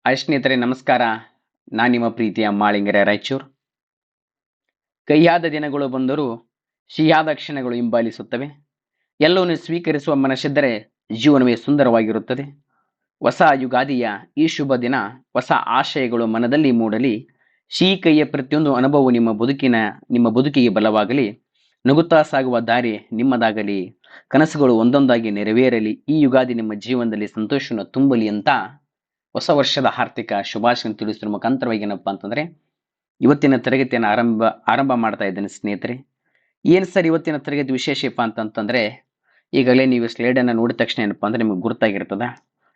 Hi ಸ್ನೇಹಿತರೆ ನಮಸ್ಕಾರ. ನಾನು ನಿಮ್ಮ ಪ್ರೀತಿಯ ಮಾಳಿಂಗರ ರಾಯಚೂರು. ಕಹಿಯಾದ ದಿನಗಳು ಬಂದರೂ ಸಿಹಿಯಾದ ಕ್ಷಣಗಳು ಹಿಂಬಾಲಿಸುತ್ತವೆ. ಎಲ್ಲವನ್ನು ಸ್ವೀಕರಿಸುವ ಮನಸ್ಸಿದ್ದರೆ ಜೀವನವೇ ಸುಂದರವಾಗಿರುತ್ತದೆ. ಹೊಸ ಯುಗಾದಿಯ ಈ ಶುಭ ದಿನ ಹೊಸ ಆಶಯಗಳು ಮನದಲ್ಲಿ ಮೂಡಲಿ. ಸಿಹಿ ಕೈಯ ಪ್ರತಿಯೊಂದು ಅನುಭವ ನಿಮ್ಮ ಬದುಕಿಗೆ ಬಲವಾಗಲಿ. ನಗುತ್ತಾ ಸಾಗುವ ದಾರಿ ನಿಮ್ಮದಾಗಲಿ. ಕನಸುಗಳು ಒಂದೊಂದಾಗಿ ನೆರವೇರಲಿ. ಈ ಯುಗಾದಿ ನಿಮ್ಮ ಜೀವನದಲ್ಲಿ ಸಂತೋಷವನ್ನು ತುಂಬಲಿ ಅಂತ ಹೊಸ ವರ್ಷದ ಆರ್ಥಿಕ ಶುಭಾಶಯ ತಿಳಿಸಿದ ಮುಖಾಂತರವಾಗಿ ಏನಪ್ಪಾ ಅಂತಂದ್ರೆ ಇವತ್ತಿನ ತರಗತಿಯನ್ನು ಆರಂಭ ಮಾಡ್ತಾ ಇದ್ದೇನೆ ಸ್ನೇಹಿತರೆ. ಏನ್ ಸರ್ ಇವತ್ತಿನ ತರಗತಿ ವಿಶೇಷಪ್ಪ ಅಂತಂತಂದ್ರೆ ಈಗಲೇ ನೀವು ಸ್ಲೈಡ್ ಅನ್ನ ನೋಡಿದ ತಕ್ಷಣ ಏನಪ್ಪಾ ಅಂದ್ರೆ ನಿಮ್ಗೆ ಗುರ್ತಾಗಿರ್ತದ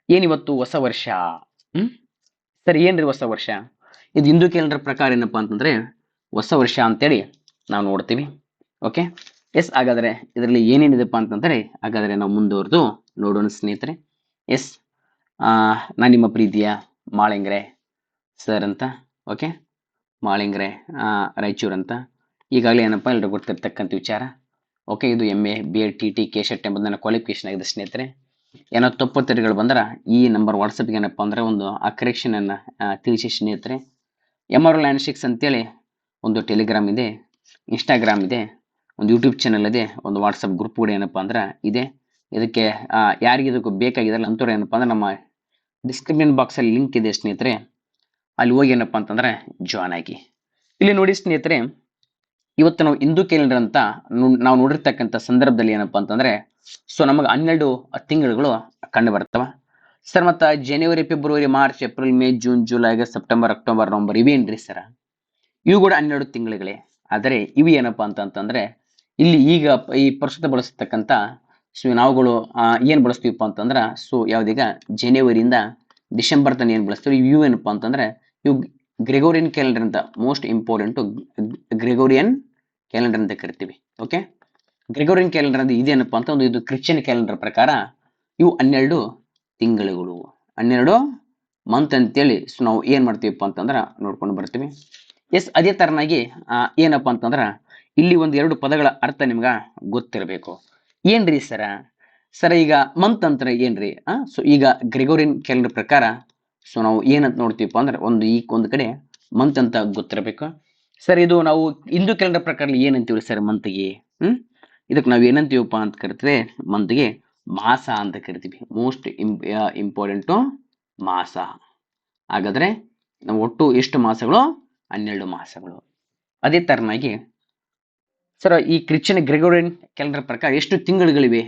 ಏನಿವತ್ತು ಹೊಸ ವರ್ಷ. ಸರ್ ಏನ್ರಿ ಹೊಸ ವರ್ಷ? ಇದು ಹಿಂದೂ ಕ್ಯಾಲೆಂಡರ್ ಪ್ರಕಾರ ಏನಪ್ಪಾ ಅಂತಂದ್ರೆ ಹೊಸ ವರ್ಷ ಅಂತೇಳಿ ನಾವು ನೋಡ್ತೀವಿ. ಓಕೆ ಎಸ್, ಹಾಗಾದ್ರೆ ಇದರಲ್ಲಿ ಏನೇನಿದೆಪ್ಪ ಅಂತಂದ್ರೆ ಹಾಗಾದ್ರೆ ನಾವು ಮುಂದುವರೆದು ನೋಡೋಣ ಸ್ನೇಹಿತರೆ. ಎಸ್, ನಾನು ನಿಮ್ಮ ಪ್ರೀತಿಯ ಮಾಳಿಂಗ್ರೆ ಸರ್ ಅಂತ. ಓಕೆ, ಮಾಳಿಂಗ್ರೆ ರಾಯಚೂರು ಅಂತ. ಈಗಾಗಲೇ ಏನಪ್ಪ ಎಲ್ಲರೂ ಗೊತ್ತಿರ್ತಕ್ಕಂಥ ವಿಚಾರ. ಓಕೆ, ಇದು MA BEd TT KSET ಎಂಬುದು ನನ್ನ ಕ್ವಾಲಿಫಿಕೇಶನ್ ಆಗಿದೆ ಸ್ನೇಹಿತರೆ. ಏನೋ ತಪ್ಪು ತಿರುಗಳು ಬಂದ್ರೆ ಈ ನಂಬರ್ ವಾಟ್ಸಪ್ಗೆ ಏನಪ್ಪ ಅಂದ್ರೆ ಒಂದು ಆ ಕರೆಕ್ಷನ್ ಅನ್ನ ತಿಳಿಸಿ ಸ್ನೇಹಿತರೆ. MRL96 ಅಂತೇಳಿ ಒಂದು ಟೆಲಿಗ್ರಾಮ್ ಇದೆ, ಇನ್ಸ್ಟಾಗ್ರಾಮ್ ಇದೆ, ಒಂದು ಯೂಟ್ಯೂಬ್ ಚಾನಲ್ ಇದೆ, ಒಂದು ವಾಟ್ಸಪ್ ಗ್ರೂಪ್ ಕೂಡ ಏನಪ್ಪಾ ಅಂದ್ರೆ ಇದೆ. ಇದಕ್ಕೆ ಯಾರಿಗೆ ಇದಕ್ಕೂ ಬೇಕಾಗಿದಲ್ಲ ಅಂತವ್ರು ಏನಪ್ಪಾ ಅಂದ್ರೆ ನಮ್ಮ ಡಿಸ್ಕ್ರಿಪ್ಷನ್ ಬಾಕ್ಸ್ ಅಲ್ಲಿ ಲಿಂಕ್ ಇದೆ ಸ್ನೇಹಿತರೆ, ಅಲ್ಲಿ ಹೋಗಿ ಏನಪ್ಪಾ ಅಂತಂದ್ರೆ ಜಾಯ್ನ್ ಆಗಿ. ಇಲ್ಲಿ ನೋಡಿ ಸ್ನೇಹಿತರೆ, ಇವತ್ತು ನಾವು ಹಿಂದೂ ಕ್ಯಾಲೆಂಡರ್ ಅಂತ ನಾವು ನೋಡಿರ್ತಕ್ಕಂಥ ಸಂದರ್ಭದಲ್ಲಿ ಏನಪ್ಪಾ ಅಂತಂದ್ರೆ ನಮಗೆ 12 ತಿಂಗಳುಗಳು ಕಂಡು ಬರ್ತವ ಸರ್. ಮತ್ತ ಜನವರಿ, ಫೆಬ್ರವರಿ, March, April, May, June, July, August, September, October, November ಇವೇನ್ರಿ ಸರ್? ಇವು ಕೂಡ 12 ತಿಂಗಳುಗಳೇ. ಆದರೆ ಇವು ಏನಪ್ಪಾ ಅಂತಂತಂದ್ರೆ ಇಲ್ಲಿ ಈಗ ಈ ಪ್ರಸ್ತುತ ಬಳಸತಕ್ಕಂಥ ನಾವುಗಳು ಏನ್ ಬಳಸ್ತೀವಪ್ಪ ಅಂತಂದ್ರ ಯಾವ್ದೀಗ ಜನವರಿಯಿಂದ ಡಿಸೆಂಬರ್ ತನಕ ಏನ್ ಬಳಸ್ತೀವಿ ಇವು ಏನಪ್ಪಾ ಅಂತಂದ್ರೆ ಇವು ಗ್ರೆಗೋರಿಯನ್ ಕ್ಯಾಲೆಂಡರ್ ಅಂತ, ಮೋಸ್ಟ್ ಇಂಪಾರ್ಟೆಂಟ್ ಗ್ರೆಗೋರಿಯನ್ ಕ್ಯಾಲೆಂಡರ್ ಅಂತ ಕರಿತೀವಿ. ಓಕೆ, ಗ್ರೆಗೋರಿಯನ್ ಕ್ಯಾಲೆಂಡರ್ ಅಂದ್ರೆ ಇದೇನಪ್ಪಾ ಅಂತ ಇದು ಕ್ರಿಶ್ಚಿಯನ್ ಕ್ಯಾಲೆಂಡರ್ ಪ್ರಕಾರ ಇವು 12 ತಿಂಗಳುಗಳು, 12 ಮಂತ್ ಅಂತೇಳಿ ನಾವು ಏನ್ ಮಾಡ್ತೀವಪ್ಪ ಅಂತಂದ್ರ ನೋಡ್ಕೊಂಡು ಬರ್ತೀವಿ. ಎಸ್, ಅದೇ ತರನಾಗಿ ಏನಪ್ಪಾ ಅಂತಂದ್ರ ಇಲ್ಲಿ ಒಂದ್ 2 ಪದಗಳ ಅರ್ಥ ನಿಮ್ಗ ಗೊತ್ತಿರಬೇಕು. ಏನ್ರಿ ಸರ ಈಗ ಮಂತ್ ಅಂತಾರೆ ಏನ್ರಿ? ಈಗ ಗ್ರೆಗೋರಿಯನ್ ಕ್ಯಾಲೆಂಡರ್ ಪ್ರಕಾರ ನಾವು ಏನಂತ ನೋಡ್ತೀವಪ್ಪ ಅಂದ್ರೆ ಒಂದು ಕಡೆ ಮಂತ್ ಅಂತ ಗೊತ್ತಿರಬೇಕು ಸರ್. ಇದು ನಾವು ಹಿಂದೂ ಕ್ಯಾಲೆಂಡರ್ ಪ್ರಕಾರ ಏನಂತೀವಿ ಸರ್ ಮಂತ್ಗೆ? ಇದಕ್ಕೆ ನಾವು ಏನಂತೀವಪ್ಪ ಅಂತ ಕರಿತೀವಿ, ಮಂತ್ಗೆ ಮಾಸ ಅಂತ ಕರಿತೀವಿ. ಮೋಸ್ಟ್ ಇಂಪಾರ್ಟೆಂಟ್ ಮಾಸ. ಹಾಗಾದ್ರೆ ನಾವು ಒಟ್ಟು ಎಷ್ಟು ಮಾಸಗಳು? 12 ಮಾಸಗಳು. ಅದೇ ತರನಾಗಿ ಸರ್ ಈ ಕ್ರಿಶ್ಚಿಯನ್ ಗ್ರೆಗೋರಿಯನ್ ಕ್ಯಾಲೆಂಡರ್ ಪ್ರಕಾರ ಎಷ್ಟು ತಿಂಗಳುಗಳಿವೆ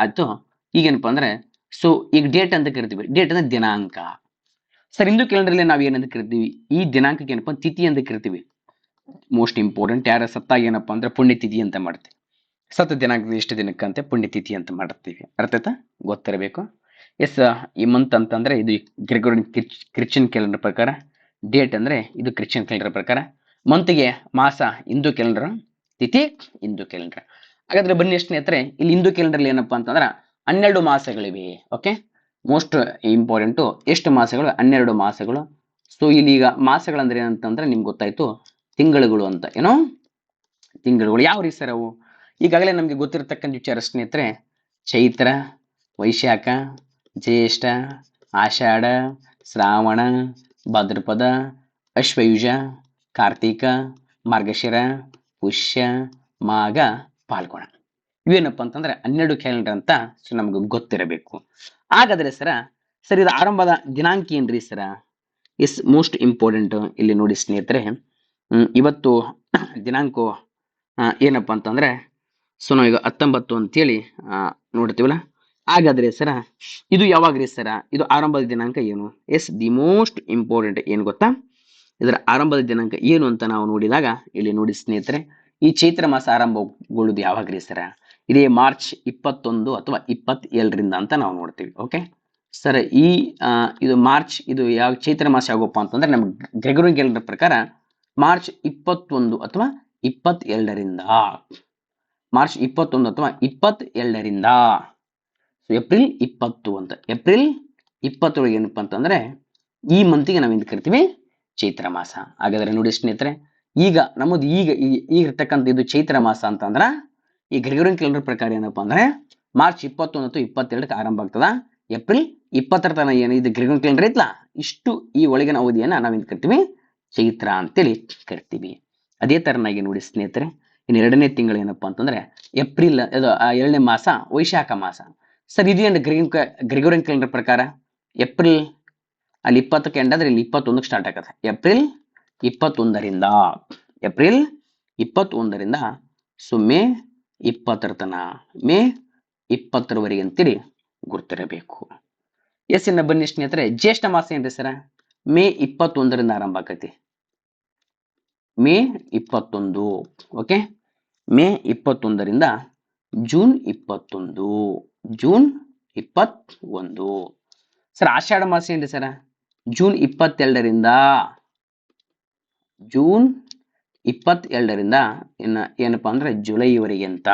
ಆಯ್ತು. ಈಗೇನಪ್ಪ ಅಂದ್ರೆ ಈಗ ಡೇಟ್ ಅಂತ ಕರಿತೀವಿ. ಡೇಟ್ ಅಂದ್ರೆ ದಿನಾಂಕ. ಸರ್ ಹಿಂದೂ ಕ್ಯಾಲೆಂಡರ್ ನಾವು ಏನಂತ ಕರಿತೀವಿ? ಈ ದಿನಾಂಕಕ್ಕೆ ಏನಪ್ಪ ತಿಥಿ ಅಂತ ಕರಿತೀವಿ. Most important. ಯಾರ ಸತ್ತಾಗ ಏನಪ್ಪಾ ಅಂದ್ರೆ ಪುಣ್ಯತಿಥಿ ಅಂತ ಮಾಡ್ತೀವಿ. ಸತ್ತ ದಿನಾಂಕದ ಎಷ್ಟು ದಿನಕ್ಕಂತೆ ಪುಣ್ಯತಿಥಿ ಅಂತ ಮಾಡ್ತೀವಿ. ಅರ್ಥ ಆಯ್ತಾ? ಗೊತ್ತಿರಬೇಕು. ಎಸ್, ಈ ಮಂತ್ ಅಂತಂದ್ರೆ ಇದು ಗ್ರೆಗೋರಿಯನ್ ಕ್ರಿಶ್ಚಿಯನ್ ಕ್ಯಾಲೆಂಡರ್ ಪ್ರಕಾರ, ಡೇಟ್ ಅಂದ್ರೆ ಇದು ಕ್ರಿಶ್ಚಿಯನ್ ಕ್ಯಾಲೆಂಡರ್ ಪ್ರಕಾರ, ಮಂತ್ಗೆ ಮಾಸ ಹಿಂದೂ ಕ್ಯಾಲೆಂಡರ್, ತಿಥಿ ಹಿಂದೂ ಕ್ಯಾಲೆಂಡರ್. ಹಾಗಾದ್ರೆ ಬನ್ನಿ ಸ್ನೇಹಿತರೆ, ಇಲ್ಲಿ ಹಿಂದೂ ಕ್ಯಾಲೆಂಡರ್ ಏನಪ್ಪಾ ಅಂತಂದ್ರೆ 12 ಮಾಸಗಳಿವೆ. Okay, most important. ಎಷ್ಟು ಮಾಸಗಳು? 12 ಮಾಸಗಳು. ಇಲ್ಲಿ ಈಗ ಮಾಸಗಳಂದ್ರೆ ಏನಂತಂದ್ರೆ ನಿಮ್ಗೆ ಗೊತ್ತಾಯ್ತು, ತಿಂಗಳುಗಳು ಅಂತ. ಏನೋ ತಿಂಗಳುಗಳು ಯಾವ ರೀತಿ ಸರ್ ಅವು? ಈಗಾಗಲೇ ನಮ್ಗೆ ಗೊತ್ತಿರತಕ್ಕಂಥ ವಿಚಾರ ಸ್ನೇಹಿತರೆ. ಚೈತ್ರ, ವೈಶಾಖ, ಜ್ಯೇಷ್ಠ, ಆಷಾಢ, ಶ್ರಾವಣ, ಭಾದ್ರಪದ, ಅಶ್ವಯುಜ, ಕಾರ್ತಿಕ, ಮಾರ್ಗಶಿರ, ಪುಷ್ಯ, ಮಾಘ, ಪಾಲ್ಗುಣ. ಇವೇನಪ್ಪ ಅಂತಂದ್ರೆ 12 ಕ್ಯಾಲೆಂಡರ್ ಅಂತ ನಮ್ಗೆ ಗೊತ್ತಿರಬೇಕು. ಹಾಗಾದ್ರೆ ಸರ್ ಇದು ಆರಂಭದ ದಿನಾಂಕ ಏನ್ರಿ ಸರ? S, most important. ಇಲ್ಲಿ ನೋಡಿ ಸ್ನೇಹಿತರೆ, ಇವತ್ತು ದಿನಾಂಕ ಏನಪ್ಪ ಅಂತಂದ್ರೆ ನಾವೀಗ 19 ಅಂತೇಳಿ ನೋಡ್ತೀವಲ್ಲ. ಹಾಗಾದ್ರೆ ಇದು ಯಾವಾಗ್ರಿ ಸರ? ಇದು ಆರಂಭದ ದಿನಾಂಕ ಏನು? ಎಸ್, ದಿ ಮೋಸ್ಟ್ ಇಂಪಾರ್ಟೆಂಟ್ ಏನು ಗೊತ್ತಾ? ಇದರ ಆರಂಭದ ದಿನಾಂಕ ಏನು ಅಂತ ನಾವು ನೋಡಿದಾಗ ಇಲ್ಲಿ ನೋಡಿ ಸ್ನೇಹಿತರೆ, ಈ ಚೈತ್ರ ಮಾಸ ಆರಂಭಗೊಳ್ಳುದು ಯಾವಾಗ್ರಿ ಸರ? ಇದೇ ಮಾರ್ಚ್ 21 ಅಥವಾ 27ರಿಂದ ಅಂತ ನಾವು ನೋಡ್ತೀವಿ. ಓಕೆ ಸರ್, ಇದು ಮಾರ್ಚ್, ಇದು ಯಾವ ಚೈತ್ರ ಮಾಸ ಯಾವಪ್ಪ ಅಂತಂದ್ರೆ ನಮ್ಮ ಗ್ರೆಗೋರಿಯನ್ ಕ್ಯಾಲೆಂಡರ್ ಪ್ರಕಾರ ಮಾರ್ಚ್ 21 ಅಥವಾ 22ರಿಂದ, ಮಾರ್ಚ್ 21 ಅಥವಾ 22ರಿಂದ ಏಪ್ರಿಲ್ 20 ಅಂತ. ಏಪ್ರಿಲ್ 20 ಏನಪ್ಪಾ ಅಂತಂದ್ರೆ ಈ ಮಂತಿಗೆ ನಾವೇನು ಕರಿತೀವಿ? ಚೈತ್ರ ಮಾಸ. ಹಾಗಾದ್ರೆ ನೋಡಿ ಸ್ನೇಹಿತರೆ, ಈಗ ನಮ್ಮದು ಈಗ ಇರ್ತಕ್ಕಂಥ ಇದು ಚೈತ್ರ ಮಾಸ ಅಂತಂದ್ರ ಈ ಗ್ರೆಗೋರಿಯನ್ ಕ್ಯಾಲೆಂಡರ್ ಪ್ರಕಾರ ಏನಪ್ಪಾ ಅಂದ್ರೆ ಮಾರ್ಚ್ 21 ಅಥವಾ 22ಕ್ಕೆ ಆರಂಭ ಆಗ್ತದ. ಏಪ್ರಿಲ್ 20ರ ತನಕ ಏನು ಇದು ಗ್ರಿಗೋರಿಯನ್ ಕ್ಯಾಲೆಂಡರ್ ಐತ್ಲಾ, ಇಷ್ಟು ಈ ಒಳಗಿನ ಅವಧಿಯನ್ನ ನಾವೇನ್ ಕರಿತೀವಿ, ಚೈತ್ರ ಅಂತೇಳಿ ಕರಿತೀವಿ. ಅದೇ ತರನಾಗಿ ನೋಡಿ ಸ್ನೇಹಿತರೆ, ಇನ್ನು ಎರಡನೇ ತಿಂಗಳು ಏನಪ್ಪಾ ಅಂತಂದ್ರೆ ಏಪ್ರಿಲ್, ಅದು ಎರಡನೇ ಮಾಸ ವೈಶಾಖ ಮಾಸ. ಸರ್ ಇದು ಏನು ಗ್ರಿಗೋರಿಯನ್ ಕ್ಯಾಲೆಂಡರ್ ಪ್ರಕಾರ ಏಪ್ರಿಲ್ ಅಲ್ಲಿ 20ಕ್ಕೆ ಎಂಡ್ ಆದ್ರೆ ಇಲ್ಲಿ 21ಕ್ಕೆ ಸ್ಟಾರ್ಟ್ ಆಗತ್ತೆ. ಏಪ್ರಿಲ್ 21ರಿಂದ ಏಪ್ರಿಲ್ 21ರಿಂದ ಸೊ ಮೇ 20ರ ತನ, ಮೇ 20ರವರೆಗೆ ಅಂತೇಳಿ ಗುರ್ತಿರಬೇಕು. ಎಸ್ ಇನ್ನ ಬನ್ನಿ ಸ್ನೇಹಿತರೆ, ಜ್ಯೇಷ್ಠ ಮಾಸ ಏನ್ರಿ ಸರ, ಮೇ 21ರಿಂದ ಆರಂಭ ಆಕತಿ. ಮೇ 21, ಓಕೆ, ಮೇ 21ರಿಂದ ಜೂನ್ 21, ಜೂನ್ 21. ಸರ್ ಆಷಾಢ ಮಾಸ ಏನ್ರಿ ಸರ, ಜೂನ್ 22ರಿಂದ ಜೂನ್ 22ರಿಂದ ಇನ್ನ ಏನಪ್ಪಾ ಅಂದ್ರೆ ಜುಲೈವರೆಗೆ ಅಂತ,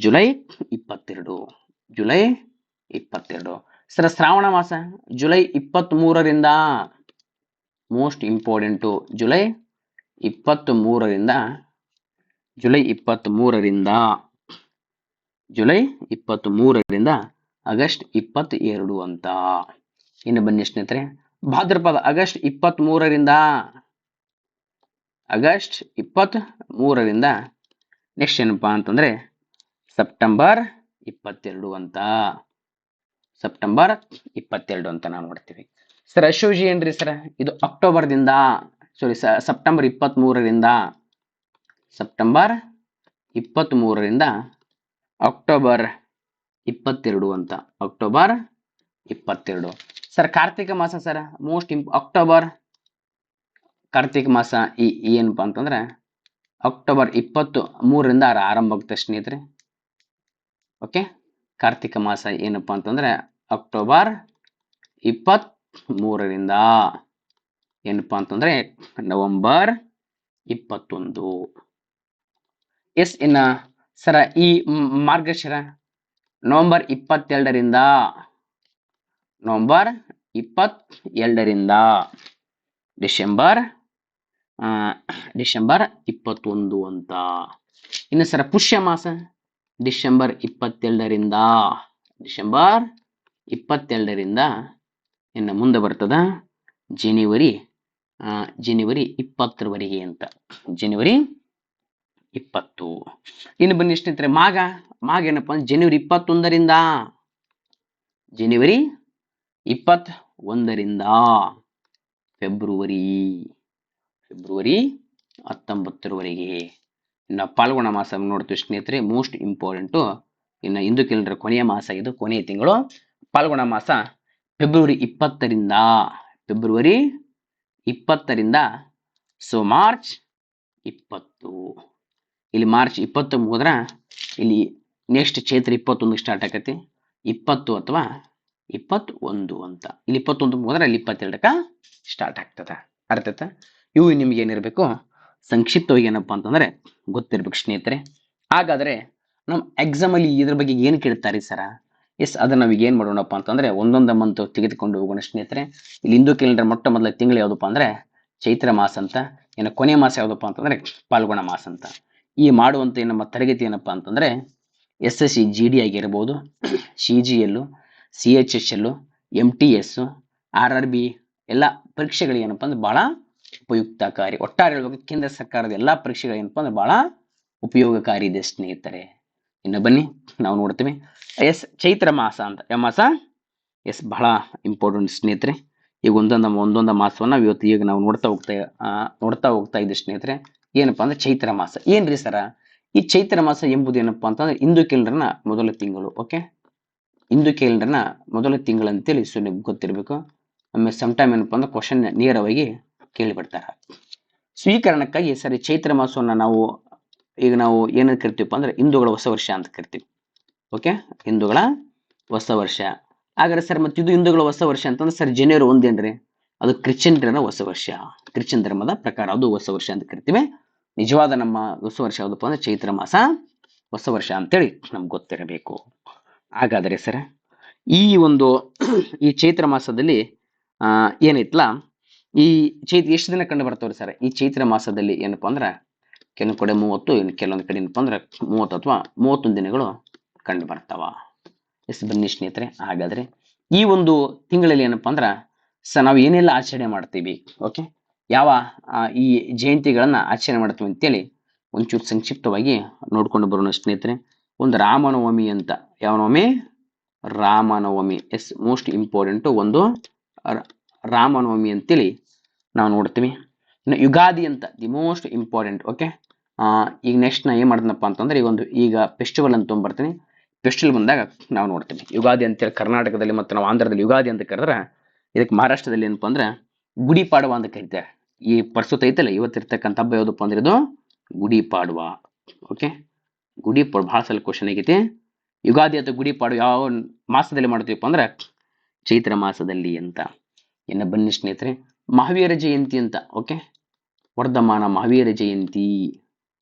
ಜುಲೈ 22, ಜುಲೈ 22. ಸರ್ ಶ್ರಾವಣ ಮಾಸ ಜುಲೈ 23ರಿಂದ, ಮೋಸ್ಟ್ ಇಂಪಾರ್ಟೆಂಟು, ಜುಲೈ 23ರಿಂದ, ಜುಲೈ 23ರಿಂದ, ಜುಲೈ 23ರಿಂದ ಆಗಸ್ಟ್ 22 ಅಂತ. ಇನ್ನು ಬನ್ನಿ ಸ್ನೇಹಿತರೆ, ಭಾದ್ರಪದ ಆಗಸ್ಟ್ 23ರಿಂದ, ಆಗಸ್ಟ್ 23ರಿಂದ ನೆಕ್ಸ್ಟ್ ಏನಪ್ಪಾ ಅಂತಂದ್ರೆ ಸೆಪ್ಟೆಂಬರ್ 22 ಅಂತ, ಸೆಪ್ಟೆಂಬರ್ 22 ಅಂತ ನಾವು ನೋಡ್ತೀವಿ. ಸರ್ ಅಶೋಜಿ ಏನ್ರಿ ಸರ್, ಇದು ಅಕ್ಟೋಬರ್ದಿಂದ, ಸಾರಿ ಸೆಪ್ಟೆಂಬರ್ 23ರಿಂದ, ಸೆಪ್ಟೆಂಬರ್ 23ರಿಂದ ಅಕ್ಟೋಬರ್ 22 ಅಂತ, ಅಕ್ಟೋಬರ್ 22. ಸರ್ ಕಾರ್ತಿಕ ಮಾಸ ಸರ್ ಮೋಸ್ಟ್ ಅಕ್ಟೋಬರ್, ಕಾರ್ತಿಕ ಮಾಸ ಏನಪ್ಪಾ ಅಂತಂದ್ರೆ ಅಕ್ಟೋಬರ್ 23ರಿಂದ ಆರಂಭ ಆಗುತ್ತೆ ಸ್ನೇಹಿತರೆ. ಓಕೆ, ಕಾರ್ತಿಕ ಮಾಸ ಏನಪ್ಪಾ ಅಂತಂದ್ರೆ ಅಕ್ಟೋಬರ್ 23ರಿಂದ ಏನಪ್ಪಾ ಅಂತಂದ್ರೆ ನವೆಂಬರ್ 21. ಎಸ್ ಇನ್ನ ಸರ ಈ ಮಾರ್ಗಶಿರ ನವೆಂಬರ್ 22ರಿಂದ, ನವೆಂಬರ್ 22ರಿಂದ ಡಿಸೆಂಬರ್ 21 ಅಂತ. ಇನ್ನು ಸರ ಪುಷ್ಯ ಮಾಸ ಡಿಸೆಂಬರ್ 22ರಿಂದ, ಡಿಸೆಂಬರ್ 22ರಿಂದ ಇನ್ನು ಮುಂದೆ ಬರ್ತದ ಜನವರಿ 20ರವರೆಗೆ ಅಂತ, ಜನವರಿ 20. ಇನ್ನು ಬನ್ನಿ ಸ್ನೇಹಿತರೆ ಮಾಘ, ಮಾಘ ಏನಪ್ಪಾ ಅಂದ್ರೆ ಜನವರಿ 21ರಿಂದ, ಜನವರಿ 21ರಿಂದ ಫೆಬ್ರವರಿ 19ರವರೆಗೆ. ಇನ್ನು ಪಾಲ್ಗುಣ ಮಾಸ ನೋಡ್ತೀವಿ ಸ್ನೇಹಿತರೆ, ಮೋಸ್ಟ್ ಇಂಪಾರ್ಟೆಂಟು. ಇನ್ನು ಹಿಂದೂ ಕ್ಯಾಲೆಂಡರ್ ಕೊನೆಯ ಮಾಸ, ಇದು ಕೊನೆಯ ತಿಂಗಳು ಪಾಲ್ಗುಣ ಮಾಸ ಫೆಬ್ರವರಿ 20ರಿಂದ, ಫೆಬ್ರವರಿ 20ರಿಂದ ಸೊ ಮಾರ್ಚ್ 20. ಇಲ್ಲಿ ಮಾರ್ಚ್ 20 ಮುಗಿದ್ರ ಇಲ್ಲಿ ನೆಕ್ಸ್ಟ್ ಚೈತ್ರ 21 ಸ್ಟಾರ್ಟ್ ಆಕತಿ, 20 ಅಥವಾ 21 ಅಂತ. ಇಲ್ಲಿ 21 ಮುಗಿದ್ರೆ ಅಲ್ಲಿ 22ಕ್ಕೆ ಸ್ಟಾರ್ಟ್ ಆಗ್ತದೆ. ಅರ್ಥ ಆಯ್ತಾ? ಇವು ನಿಮ್ಗೆ ಏನಿರಬೇಕು, ಸಂಕ್ಷಿಪ್ತವಾಗಿ ಏನಪ್ಪಾ ಅಂತಂದ್ರೆ ಗೊತ್ತಿರ್ಬೇಕು ಸ್ನೇಹಿತರೆ. ಹಾಗಾದ್ರೆ ನಮ್ಮ ಎಕ್ಸಾಮ್ ಅಲ್ಲಿ ಇದ್ರ ಬಗ್ಗೆ ಏನು ಕೇಳ್ತಾರೆ ಸರ? ಎಸ್, ಅದನ್ನ ನಾವೀಗ ಏನ್ ಮಾಡೋಣಪ್ಪ ಅಂತಂದ್ರೆ ಒಂದೊಂದು ಮಂತ್ ತೆಗೆದುಕೊಂಡು ಹೋಗೋಣ ಸ್ನೇಹಿತರೆ. ಇಲ್ಲಿ ಹಿಂದೂ ಕ್ಯಾಲೆಂಡರ್ ಮೊಟ್ಟ ಮೊದಲ ತಿಂಗಳು ಯಾವ್ದಪ್ಪ ಅಂದ್ರೆ ಚೈತ್ರ ಮಾಸ ಅಂತ, ಇನ್ನು ಕೊನೆಯ ಮಾಸ ಯಾವ್ದಪ್ಪ ಅಂತಂದ್ರೆ ಪಾಲ್ಗುಣ ಮಾಸ ಅಂತ. ಈ ಮಾಡುವಂತ ನಮ್ಮ ತರಗತಿ ಏನಪ್ಪಾ ಅಂತಂದ್ರೆ SSC GD ಆಗಿರ್ಬೋದು, CGL, CHSL, MTS, RRB ಎಲ್ಲ ಪರೀಕ್ಷೆಗಳಿಗೆ ಏನಪ್ಪಾ ಅಂದ್ರೆ ಬಹಳ ಉಪಯುಕ್ತಕಾರಿ. ಒಟ್ಟಾರೆ ಹೇಳ್ಬೇಕು, ಕೇಂದ್ರ ಸರ್ಕಾರದ ಎಲ್ಲಾ ಪರೀಕ್ಷೆಗಳು ಏನಪ್ಪಾ ಅಂದ್ರೆ ಬಹಳ ಉಪಯೋಗಕಾರಿ ಇದೆ ಸ್ನೇಹಿತರೆ. ಇನ್ನು ಬನ್ನಿ ನಾವು ನೋಡ್ತೀವಿ ಎಸ್ ಚೈತ್ರ ಮಾಸ ಅಂತ. ಯಾವ ಮಾಸ? ಎಸ್, ಬಹಳ ಇಂಪಾರ್ಟೆಂಟ್ ಸ್ನೇಹಿತರೆ. ಈಗ ಒಂದೊಂದು ಮಾಸವನ್ನ ಇವತ್ತು ಈಗ ನಾವು ನೋಡ್ತಾ ಹೋಗ್ತಾ ಇದ್ದೀವಿ ಸ್ನೇಹಿತರೆ. ಏನಪ್ಪಾ ಅಂದ್ರೆ ಚೈತ್ರ ಮಾಸ ಏನ್ರಿ ಸರ? ಈ ಚೈತ್ರ ಮಾಸ ಎಂಬುದು ಏನಪ್ಪಾ ಅಂತಂದ್ರೆ ಹಿಂದೂ ಕ್ಯಾಲೆಂಡರ್ನ ಮೊದಲ ತಿಂಗಳು. ಓಕೆ, ಹಿಂದೂ ಕ್ಯಾಲೆಂಡರ್ನ ಮೊದಲ ತಿಂಗಳು ಅಂತೇಳಿ ನಿಮ್ಗೆ ಗೊತ್ತಿರಬೇಕು. ಆಮೇಲೆ ಸಮ್ಟೈಮ್ ಏನಪ್ಪಾ ಅಂದ್ರೆ ಕ್ವಶನ್ ನೇರವಾಗಿ ಕೇಳಿಬಿಡ್ತಾರ. ಸ್ವೀಕರಣಕ್ಕಾಗಿ ಸರಿ ಚೈತ್ರ ಮಾಸವನ್ನ ನಾವು ಏನು ಕರಿತೀವಪ್ಪ ಅಂದ್ರೆ ಹಿಂದೂಗಳ ಹೊಸ ವರ್ಷ ಅಂತ ಕರಿತೀವಿ. ಓಕೆ, ಹಿಂದೂಗಳ ಹೊಸ ವರ್ಷ. ಹಾಗಾದ್ರೆ ಸರ್ ಮತ್ತೆ ಇದು ಹಿಂದೂಗಳ ಹೊಸ ವರ್ಷ ಅಂತಂದ್ರೆ ಸರ್ ಜನವರಿ 1 ಏನ್ರಿ? ಅದು ಕ್ರಿಶ್ಚಿಯನ್ರ ಹೊಸ ವರ್ಷ, ಕ್ರಿಶ್ಚಿಯನ್ ಧರ್ಮದ ಪ್ರಕಾರ ಅದು ಹೊಸ ವರ್ಷ ಅಂತ ಕರಿತೀವಿ. ನಿಜವಾದ ನಮ್ಮ ಹೊಸ ವರ್ಷ ಯಾವ್ದಪ್ಪ ಅಂದ್ರೆ ಚೈತ್ರ ಮಾಸ ಹೊಸ ವರ್ಷ ಅಂತೇಳಿ ನಮ್ಗೆ ಗೊತ್ತಿರಬೇಕು. ಹಾಗಾದ್ರೆ ಸರ್ ಈ ಚೈತ್ರ ಮಾಸದಲ್ಲಿ ಏನೈತ್ಲಾ, ಈ ಚೈತ್ರ ಎಷ್ಟು ದಿನ ಕಂಡು ಬರ್ತಾವ್ರಿ ಸರ್? ಈ ಚೈತ್ರ ಮಾಸದಲ್ಲಿ ಏನಪ್ಪಾ ಅಂದ್ರೆ ಕೆಲವೊಂದು ಕಡೆ 30, ಇನ್ನು ಕೆಲವೊಂದು ಕಡೆ ಏನಪ್ಪಾ ಅಂದ್ರೆ 30 ಅಥವಾ 31 ದಿನಗಳು ಕಂಡು ಬರ್ತಾವ. ಎಸ್, ಬನ್ನಿ ಸ್ನೇಹಿತರೆ. ಹಾಗಾದ್ರೆ ಈ ಒಂದು ತಿಂಗಳಲ್ಲಿ ಏನಪ್ಪಾ ಅಂದ್ರ ನಾವು ಏನೆಲ್ಲ ಆಚರಣೆ ಮಾಡ್ತೀವಿ, ಓಕೆ, ಯಾವ ಈ ಜಯಂತಿಗಳನ್ನ ಆಚರಣೆ ಮಾಡ್ತೀವಿ ಅಂತೇಳಿ ಒಂಚೂರು ಸಂಕ್ಷಿಪ್ತವಾಗಿ ನೋಡ್ಕೊಂಡು ಬರೋಣ ಸ್ನೇಹಿತರೆ. ಒಂದು ರಾಮನವಮಿ ಅಂತ, ಯಾವ Navami? Ramanavami. Yes, most important ಒಂದು ರಾಮನವಮಿ ಅಂತೇಳಿ ನಾವು ನೋಡ್ತೀವಿ. ಇನ್ನು ಯುಗಾದಿ ಅಂತ, ದಿ ಮೋಸ್ಟ್ ಇಂಪಾರ್ಟೆಂಟ್. ಓಕೆ, ಈಗ ನೆಕ್ಸ್ಟ್ ನಾ ಏನ್ ಮಾಡ್ತೀನಪ್ಪ ಅಂತಂದ್ರೆ ಈಗ ಫೆಸ್ಟಿವಲ್ ಅಂತ ತೊಗೊಂಡ್ಬರ್ತೀನಿ. ಫೆಸ್ಟಿವಲ್ ಬಂದಾಗ ನಾವು ನೋಡ್ತೀವಿ ಯುಗಾದಿ ಅಂತೇಳಿ ಕರ್ನಾಟಕದಲ್ಲಿ ಮತ್ತು ನಾವು ಆಂಧ್ರದಲ್ಲಿ ಯುಗಾದಿ ಅಂತ ಕರೆದ್ರೆ, ಇದಕ್ಕೆ ಮಹಾರಾಷ್ಟ್ರದಲ್ಲಿ ಏನಪ್ಪ ಅಂದ್ರೆ ಗುಡಿ ಪಾಡವ ಅಂತ ಕರೀತಾರೆ. ಈ ಪ್ರಸ್ತುತ ಐತಲ್ಲ ಇವತ್ತಿರ್ತಕ್ಕಂಥ ಹಬ್ಬ ಯಾವುದಪ್ಪ ಅಂದ್ರೆ ಇದು ಗುಡಿ ಪಾಡ್ವ. ಓಕೆ, ಗುಡಿ ಪಾಡ್ವ ಬಹಳ ಸಲ ಕ್ವಶನ್ ಆಗೈತಿ. ಯುಗಾದಿ ಅಥವಾ ಗುಡಿ ಪಾಡ್ವ ಯಾವ ಮಾಸದಲ್ಲಿ ಮಾಡ್ತೀವಪ್ಪ ಅಂದ್ರೆ ಚೈತ್ರ ಮಾಸದಲ್ಲಿ ಅಂತ. ಇನ್ನು ಬನ್ನಿ ಸ್ನೇಹಿತರೆ, ಮಹಾವೀರ ಜಯಂತಿ ಅಂತ. ಓಕೆ, ವರ್ಧಮಾನ ಮಹಾವೀರ ಜಯಂತಿ,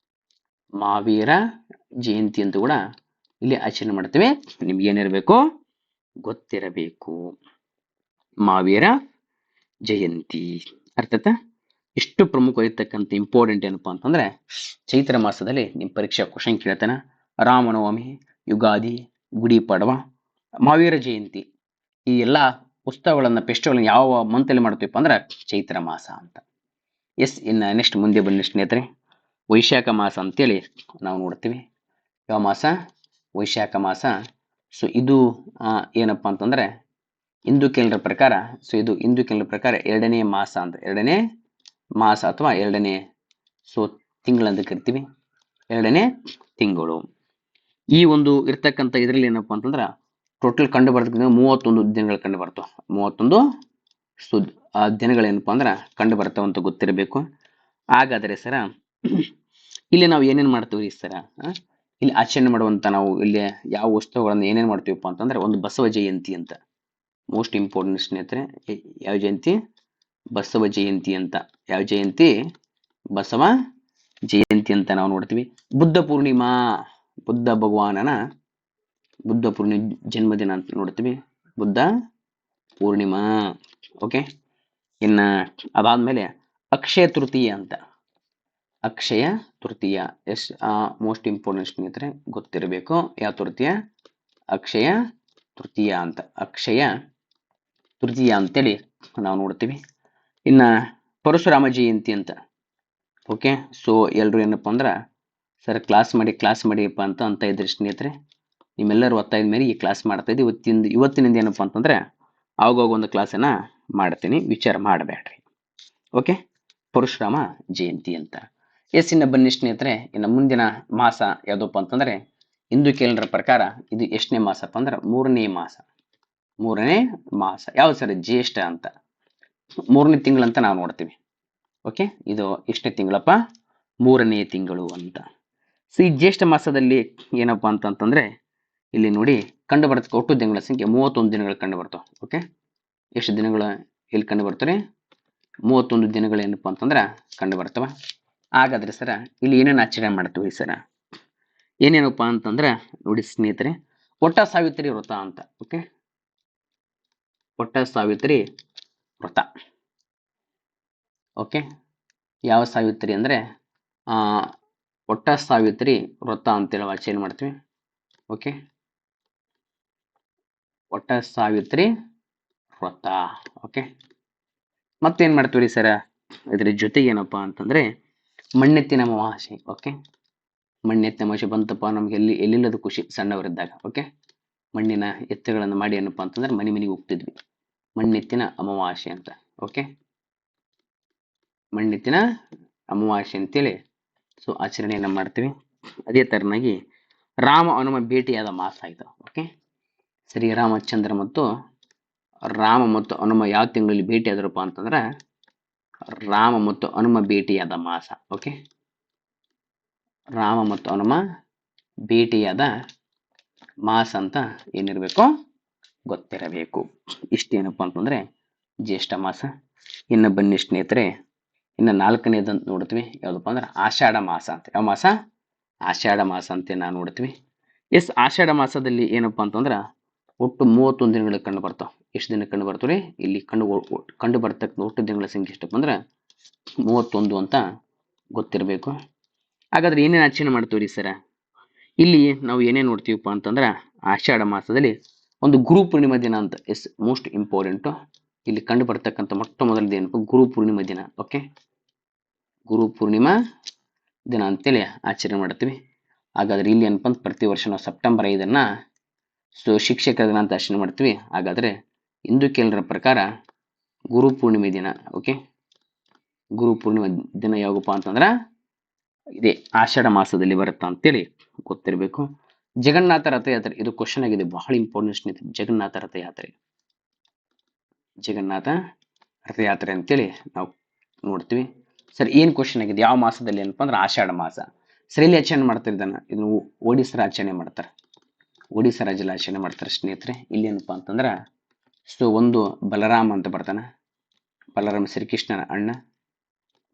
ಮಹಾವೀರ ಜಯಂತಿ ಅಂತ ಕೂಡ ಇಲ್ಲಿ ಆಚರಣೆ ಮಾಡ್ತೇವೆ. ನಿಮ್ಗೆ ಏನಿರಬೇಕು? ಗೊತ್ತಿರಬೇಕು ಮಹಾವೀರ ಜಯಂತಿ. ಅರ್ಥಾತ್ ಇಷ್ಟು ಪ್ರಮುಖವಾಗಿರ್ತಕ್ಕಂಥ ಇಂಪಾರ್ಟೆಂಟ್ ಏನಪ್ಪಾ ಅಂತಂದ್ರೆ ಚೈತ್ರ ಮಾಸದಲ್ಲಿ ನಿಮ್ಮ ಪರೀಕ್ಷಾ ಕ್ವಶನ್ ಕೇಳ್ತಾನೆ. ರಾಮನವಮಿ, ಯುಗಾದಿ, ಗುಡಿ ಪಾಡ್ವ, ಮಹಾವೀರ ಜಯಂತಿ, ಈ ಎಲ್ಲಾ ಉತ್ಸವಗಳನ್ನ ಫೆಸ್ಟಿವಲ್ ಯಾವ ಮಂತಲ್ಲಿ ಮಾಡ್ತೀವಪ್ಪ ಅಂದ್ರೆ ಚೈತ್ರ ಮಾಸ ಅಂತ. ಎಸ್, ಇನ್ನು ನೆಕ್ಸ್ಟ್ ಮುಂದೆ ಬನ್ನಿ ಸ್ನೇಹಿತರೆ, ವೈಶಾಖ ಮಾಸ ಅಂತೇಳಿ ನಾವು ನೋಡ್ತೀವಿ. ಯಾವ ಮಾಸ? ವೈಶಾಖ ಮಾಸ. ಸೊ ಇದು ಏನಪ್ಪಾ ಅಂತಂದ್ರೆ ಹಿಂದೂ ಕ್ಯಾಲೆಂಡರ್ ಪ್ರಕಾರ, ಸೊ ಇದು ಹಿಂದೂ ಕ್ಯಾಲೆಂಡರ್ ಪ್ರಕಾರ ಎರಡನೇ ಮಾಸ ಅಂತ, ಎರಡನೇ ಮಾಸ ಅಥವಾ ಎರಡನೇ ತಿಂಗಳಂತ ಕರಿತೀವಿ, ಎರಡನೇ ತಿಂಗಳು. ಈ ಒಂದು ಇರ್ತಕ್ಕಂಥ ಇದರಲ್ಲಿ ಏನಪ್ಪಾ ಅಂತಂದ್ರೆ ಟೋಟಲ್ ಕಂಡು ಬರ್ತಕ್ಕಂಥ 31 ದಿನಗಳು ಕಂಡು ಬರ್ತಾವ. 31 ದಿನಗಳೇನಪ್ಪಾ ಅಂದ್ರೆ ಕಂಡು ಬರ್ತಾವಂತ ಗೊತ್ತಿರಬೇಕು. ಹಾಗಾದರೆ ಸರ ಇಲ್ಲಿ ನಾವು ಏನೇನ್ ಮಾಡ್ತೀವಿ ಸರ? ಇಲ್ಲಿ ಆಚರಣೆ ಮಾಡುವಂತ ನಾವು ಇಲ್ಲಿ ಯಾವ ಉತ್ಸವಗಳನ್ನ ಏನೇನ್ ಮಾಡ್ತೀವಪ್ಪ ಅಂತಂದ್ರೆ ಒಂದು ಬಸವ ಜಯಂತಿ ಅಂತ, ಮೋಸ್ಟ್ ಇಂಪಾರ್ಟೆಂಟ್ ಸ್ನೇಹಿತರೆ. ಯಾವ ಜಯಂತಿ? ಬಸವ ಜಯಂತಿ ಅಂತ. ಯಾವ ಜಯಂತಿ? ಬಸವ ಜಯಂತಿ ಅಂತ ನಾವು ನೋಡ್ತೀವಿ. ಬುದ್ಧ ಪೂರ್ಣಿಮಾ, ಬುದ್ಧ ಭಗವಾನನ ಬುದ್ಧ ಪೂರ್ಣಿಮಾ ಜನ್ಮದಿನ ಅಂತ ನೋಡ್ತೀವಿ, ಬುದ್ಧ ಪೂರ್ಣಿಮಾ. ಓಕೆ, ಇನ್ನ ಅದಾದ್ಮೇಲೆ ಅಕ್ಷಯ ತೃತೀಯ ಅಂತ, Akshaya Tritiya. S, most important ಸ್ನೇಹಿತರೆ, ಗೊತ್ತಿರಬೇಕು. ಯಾವ ತೃತೀಯ? ಅಕ್ಷಯ ತೃತೀಯ ಅಂತ, ಅಕ್ಷಯ ತೃತೀಯ ಅಂತೇಳಿ ನಾವು ನೋಡ್ತೀವಿ. ಇನ್ನ ಪರಶುರಾಮ ಜಯಂತಿ ಅಂತ. ಓಕೆ, ಸೊ ಎಲ್ರು ಏನಪ್ಪಾ ಅಂದ್ರ ಸರ್ ಕ್ಲಾಸ್ ಮಾಡಿಯಪ್ಪ ಅಂತ ಇದ್ರಿ ಸ್ನೇಹಿತರೆ. ನಿಮ್ಮೆಲ್ಲರೂ ಒತ್ತಾಯದ ಮೇಲೆ ಈ ಕ್ಲಾಸ್ ಮಾಡ್ತಾ ಇದ್ವಿ. ಇವತ್ತಿನಿಂದ ಏನಪ್ಪಾ ಅಂತಂದ್ರೆ ಆವಾಗ ಒಂದು ಕ್ಲಾಸನ್ನ ಮಾಡ್ತೀನಿ, ವಿಚಾರ ಮಾಡಬೇಡ್ರಿ. ಓಕೆ, ಪರಶುರಾಮ ಜಯಂತಿ ಅಂತ. ಎಸ್, ಇನ್ನು ಬನ್ನಿ ಸ್ನೇಹಿತರೆ, ಇನ್ನು ಮುಂದಿನ ಮಾಸ ಯಾವುದಪ್ಪ ಅಂತಂದ್ರೆ ಹಿಂದೂ ಕ್ಯಾಲೆಂಡರ್ ಪ್ರಕಾರ ಇದು ಎಷ್ಟನೇ ಮಾಸಪ್ಪ ಅಂದ್ರೆ ಮೂರನೇ ಮಾಸ. ಮೂರನೇ ಮಾಸ ಯಾವ್ದು ಸರ್? ಜ್ಯೇಷ್ಠ ಅಂತ, ಮೂರನೇ ತಿಂಗಳಂತ ನಾವು ನೋಡ್ತೀವಿ. ಓಕೆ, ಇದು ಎಷ್ಟನೇ ತಿಂಗಳಪ್ಪ? ಮೂರನೇ ತಿಂಗಳು ಅಂತ. ಸೊ ಈ ಜ್ಯೇಷ್ಠ ಮಾಸದಲ್ಲಿ ಏನಪ್ಪಾ ಅಂತಂದ್ರೆ ಇಲ್ಲಿ ನೋಡಿ ಕಂಡು ಬರ್ತಕ್ಕ ಒಟ್ಟು ದಿನಗಳ ಸಂಖ್ಯೆ 31 ದಿನಗಳು ಕಂಡು ಬರ್ತಾವ. ಓಕೆ, ಎಷ್ಟು ದಿನಗಳು ಇಲ್ಲಿ ಕಂಡು ಬರ್ತಾರೆ? 31 ದಿನಗಳು ಏನಪ್ಪಾ ಅಂತಂದ್ರ ಕಂಡು ಬರ್ತವ. ಹಾಗಾದ್ರೆ ಸರ ಇಲ್ಲಿ ಏನೇನು ಆಚರಣೆ ಮಾಡ್ತೀವಿ ಸರ? ಏನೇನಪ್ಪಾ ಅಂತಂದ್ರ ನೋಡಿ ಸ್ನೇಹಿತರೆ, ಒಟ್ಟ ಸಾವಿತ್ರಿ ವ್ರತ ಅಂತ. ಓಕೆ, ಒಟ್ಟ ಸಾವಿತ್ರಿ ವ್ರತ. ಓಕೆ, ಯಾವ ಸಾವಿತ್ರಿ ಅಂದ್ರೆ ಒಟ್ಟ ಸಾವಿತ್ರಿ ವ್ರತ ಅಂತೇಳಿ ಆಚರಣೆ ಮಾಡ್ತೀವಿ. ಓಕೆ, ಒಟ್ಟ ಸಾವಿತ್ರಿ ವ್ರತ. ಓಕೆ, ಮತ್ತೇನ್ ಮಾಡ್ತೀವಿ ಸರ ಇದ್ರ ಜೊತೆಗೆ ಏನಪ್ಪಾ ಅಂತಂದ್ರೆ ಮಣ್ಣೆತ್ತಿನ ಅಮಾವಾಸ್ಯೆ. ಓಕೆ, ಮಣ್ಣೆತ್ತಿನ ಅಮಾವಾಸ್ಯೆ ಬಂತಪ್ಪ ನಮ್ಗೆ ಎಲ್ಲಿಲ್ಲದ ಖುಷಿ ಸಣ್ಣವರಿದ್ದಾಗ. ಓಕೆ, ಮಣ್ಣಿನ ಎತ್ತುಗಳನ್ನು ಮಾಡಿ ಏನಪ್ಪಾ ಅಂತಂದ್ರೆ ಮನೆಗೆ ಹೋಗ್ತಿದ್ವಿ, ಮಣ್ಣೆತ್ತಿನ ಅಮಾವಾಸ್ಯೆ ಅಂತ. ಓಕೆ, ಮಣ್ಣೆತ್ತಿನ ಅಮಾವಾಸ್ಯೆ ಅಂತೇಳಿ ಸೊ ಆಚರಣೆಯನ್ನ ಮಾಡ್ತೀವಿ. ಅದೇ ತರನಾಗಿ ರಾಮ ಹನುಮ ಭೇಟಿಯಾದ ಮಾಸ ಆಯ್ತು. ಓಕೆ, ಶ್ರೀರಾಮಚಂದ್ರ ಮತ್ತು ರಾಮ ಮತ್ತು ಹನುಮ ಯಾವ ತಿಂಗಳಲ್ಲಿ ಭೇಟಿಯಾದ್ರಪ್ಪ ಅಂತಂದ್ರೆ ರಾಮ ಮತ್ತು ಹನುಮ ಭೇಟಿಯಾದ ಮಾಸ. ಓಕೆ, ರಾಮ ಮತ್ತು ಹನುಮ ಭೇಟಿಯಾದ ಮಾಸ ಅಂತ ಏನಿರಬೇಕು? ಗೊತ್ತಿರಬೇಕು. ಇಷ್ಟೇನಪ್ಪ ಅಂತಂದ್ರೆ ಜ್ಯೇಷ್ಠ ಮಾಸ. ಇನ್ನು ಬನ್ನಿ ಸ್ನೇಹಿತರೆ, ಇನ್ನು 4ನೇದಂತ ನೋಡ್ತೀವಿ, ಯಾವ್ದಪ್ಪ ಅಂದ್ರೆ ಆಷಾಢ ಮಾಸ ಅಂತ. ಯಾವ ಮಾಸ? ಆಷಾಢ ಮಾಸ ಅಂತ ನಾವು ನೋಡ್ತೀವಿ. ಎಸ್, ಆಷಾಢ ಮಾಸದಲ್ಲಿ ಏನಪ್ಪಾ ಅಂತಂದ್ರ ಒಟ್ಟು 31 ದಿನಗಳು ಕಂಡು ಬರ್ತಾವ. ಎಷ್ಟು ದಿನ ಕಂಡು ಬರ್ತಾವ್ರಿ? ಇಲ್ಲಿ ಕಂಡು ಬರ್ತಕ್ಕ ಒಟ್ಟು ದಿನಗಳ ಸಂಖ್ಯೆ ಎಷ್ಟಪ್ಪ ಅಂದ್ರೆ 31 ಅಂತ ಗೊತ್ತಿರಬೇಕು. ಹಾಗಾದ್ರೆ ಏನೇನು ಆಚರಣೆ ಮಾಡ್ತೀವ್ರಿ ಸರ? ಇಲ್ಲಿ ನಾವು ಏನೇನು ನೋಡ್ತೀವಪ್ಪ ಅಂತಂದ್ರ ಆಷಾಢ ಮಾಸದಲ್ಲಿ ಒಂದು ಗುರು ಪೂರ್ಣಿಮಾ ದಿನ ಅಂತ. Yes, most important. ಇಲ್ಲಿ ಕಂಡು ಬರ್ತಕ್ಕಂಥ ಮೊಟ್ಟ ಮೊದಲದು ಏನಪ್ಪ, ಗುರು ಪೂರ್ಣಿಮಾ ದಿನ. ಓಕೆ, ಗುರು ಪೂರ್ಣಿಮಾ ದಿನ ಅಂತೇಳಿ ಆಚರಣೆ ಮಾಡ್ತೀವಿ. ಹಾಗಾದ್ರೆ ಇಲ್ಲಿ ಏನಪ್ಪ ಅಂತ ಪ್ರತಿ ವರ್ಷ ನಾವು ಸೆಪ್ಟೆಂಬರ್ 5 ಸೊ ಶಿಕ್ಷಕರ ದಿನ ಅಂತ ಆಚರಣೆ ಮಾಡ್ತೀವಿ. ಹಾಗಾದ್ರೆ ಹಿಂದೂ ಕ್ಯಾಲೆಂಡರ್ ಪ್ರಕಾರ ಗುರು ಪೂರ್ಣಿಮೆ ದಿನ. ಓಕೆ, ಗುರು ಪೂರ್ಣಿಮಾ ದಿನ ಯಾವಾಗಪ್ಪ ಅಂತಂದ್ರ ಇದೇ ಆಷಾಢ ಮಾಸದಲ್ಲಿ ಬರುತ್ತಾ ಅಂತೇಳಿ ಗೊತ್ತಿರಬೇಕು. ಜಗನ್ನಾಥ ರಥಯಾತ್ರೆ, ಇದು ಕ್ವಶನ್ ಆಗಿದೆ, ಬಹಳ ಇಂಪಾರ್ಟೆಂಟ್ ಸ್ನೇಹಿತರೆ. ಜಗನ್ನಾಥ ರಥಯಾತ್ರೆ, ಜಗನ್ನಾಥ ರಥಯಾತ್ರೆ ಅಂತೇಳಿ ನಾವು ನೋಡ್ತೀವಿ. ಸರಿ, ಏನ್ ಕ್ವಶನ್ ಆಗಿದೆ, ಯಾವ ಮಾಸದಲ್ಲಿ ಏನಪ್ಪಾ ಅಂದ್ರೆ ಆಷಾಢ ಮಾಸ. ಸರಿ, ಇಲ್ಲಿ ಆಚರಣೆ ಮಾಡ್ತಾರೆ ಇದನ್ನು ಒಡಿಸ್ಸರ ಆಚರಣೆ ಮಾಡ್ತಾರೆ. ಒಡಿಸ್ಸಾ ರಾಜ್ಯದಲ್ಲಿ ಆಚರಣೆ ಮಾಡ್ತಾರೆ ಸ್ನೇಹಿತರೆ. ಇಲ್ಲಿ ಏನಪ್ಪಾ ಅಂತಂದ್ರ ಸೊ ಒಂದು ಬಲರಾಮ ಅಂತ ಬರ್ತಾನ. ಬಲರಾಮ ಶ್ರೀಕೃಷ್ಣನ ಅಣ್ಣ.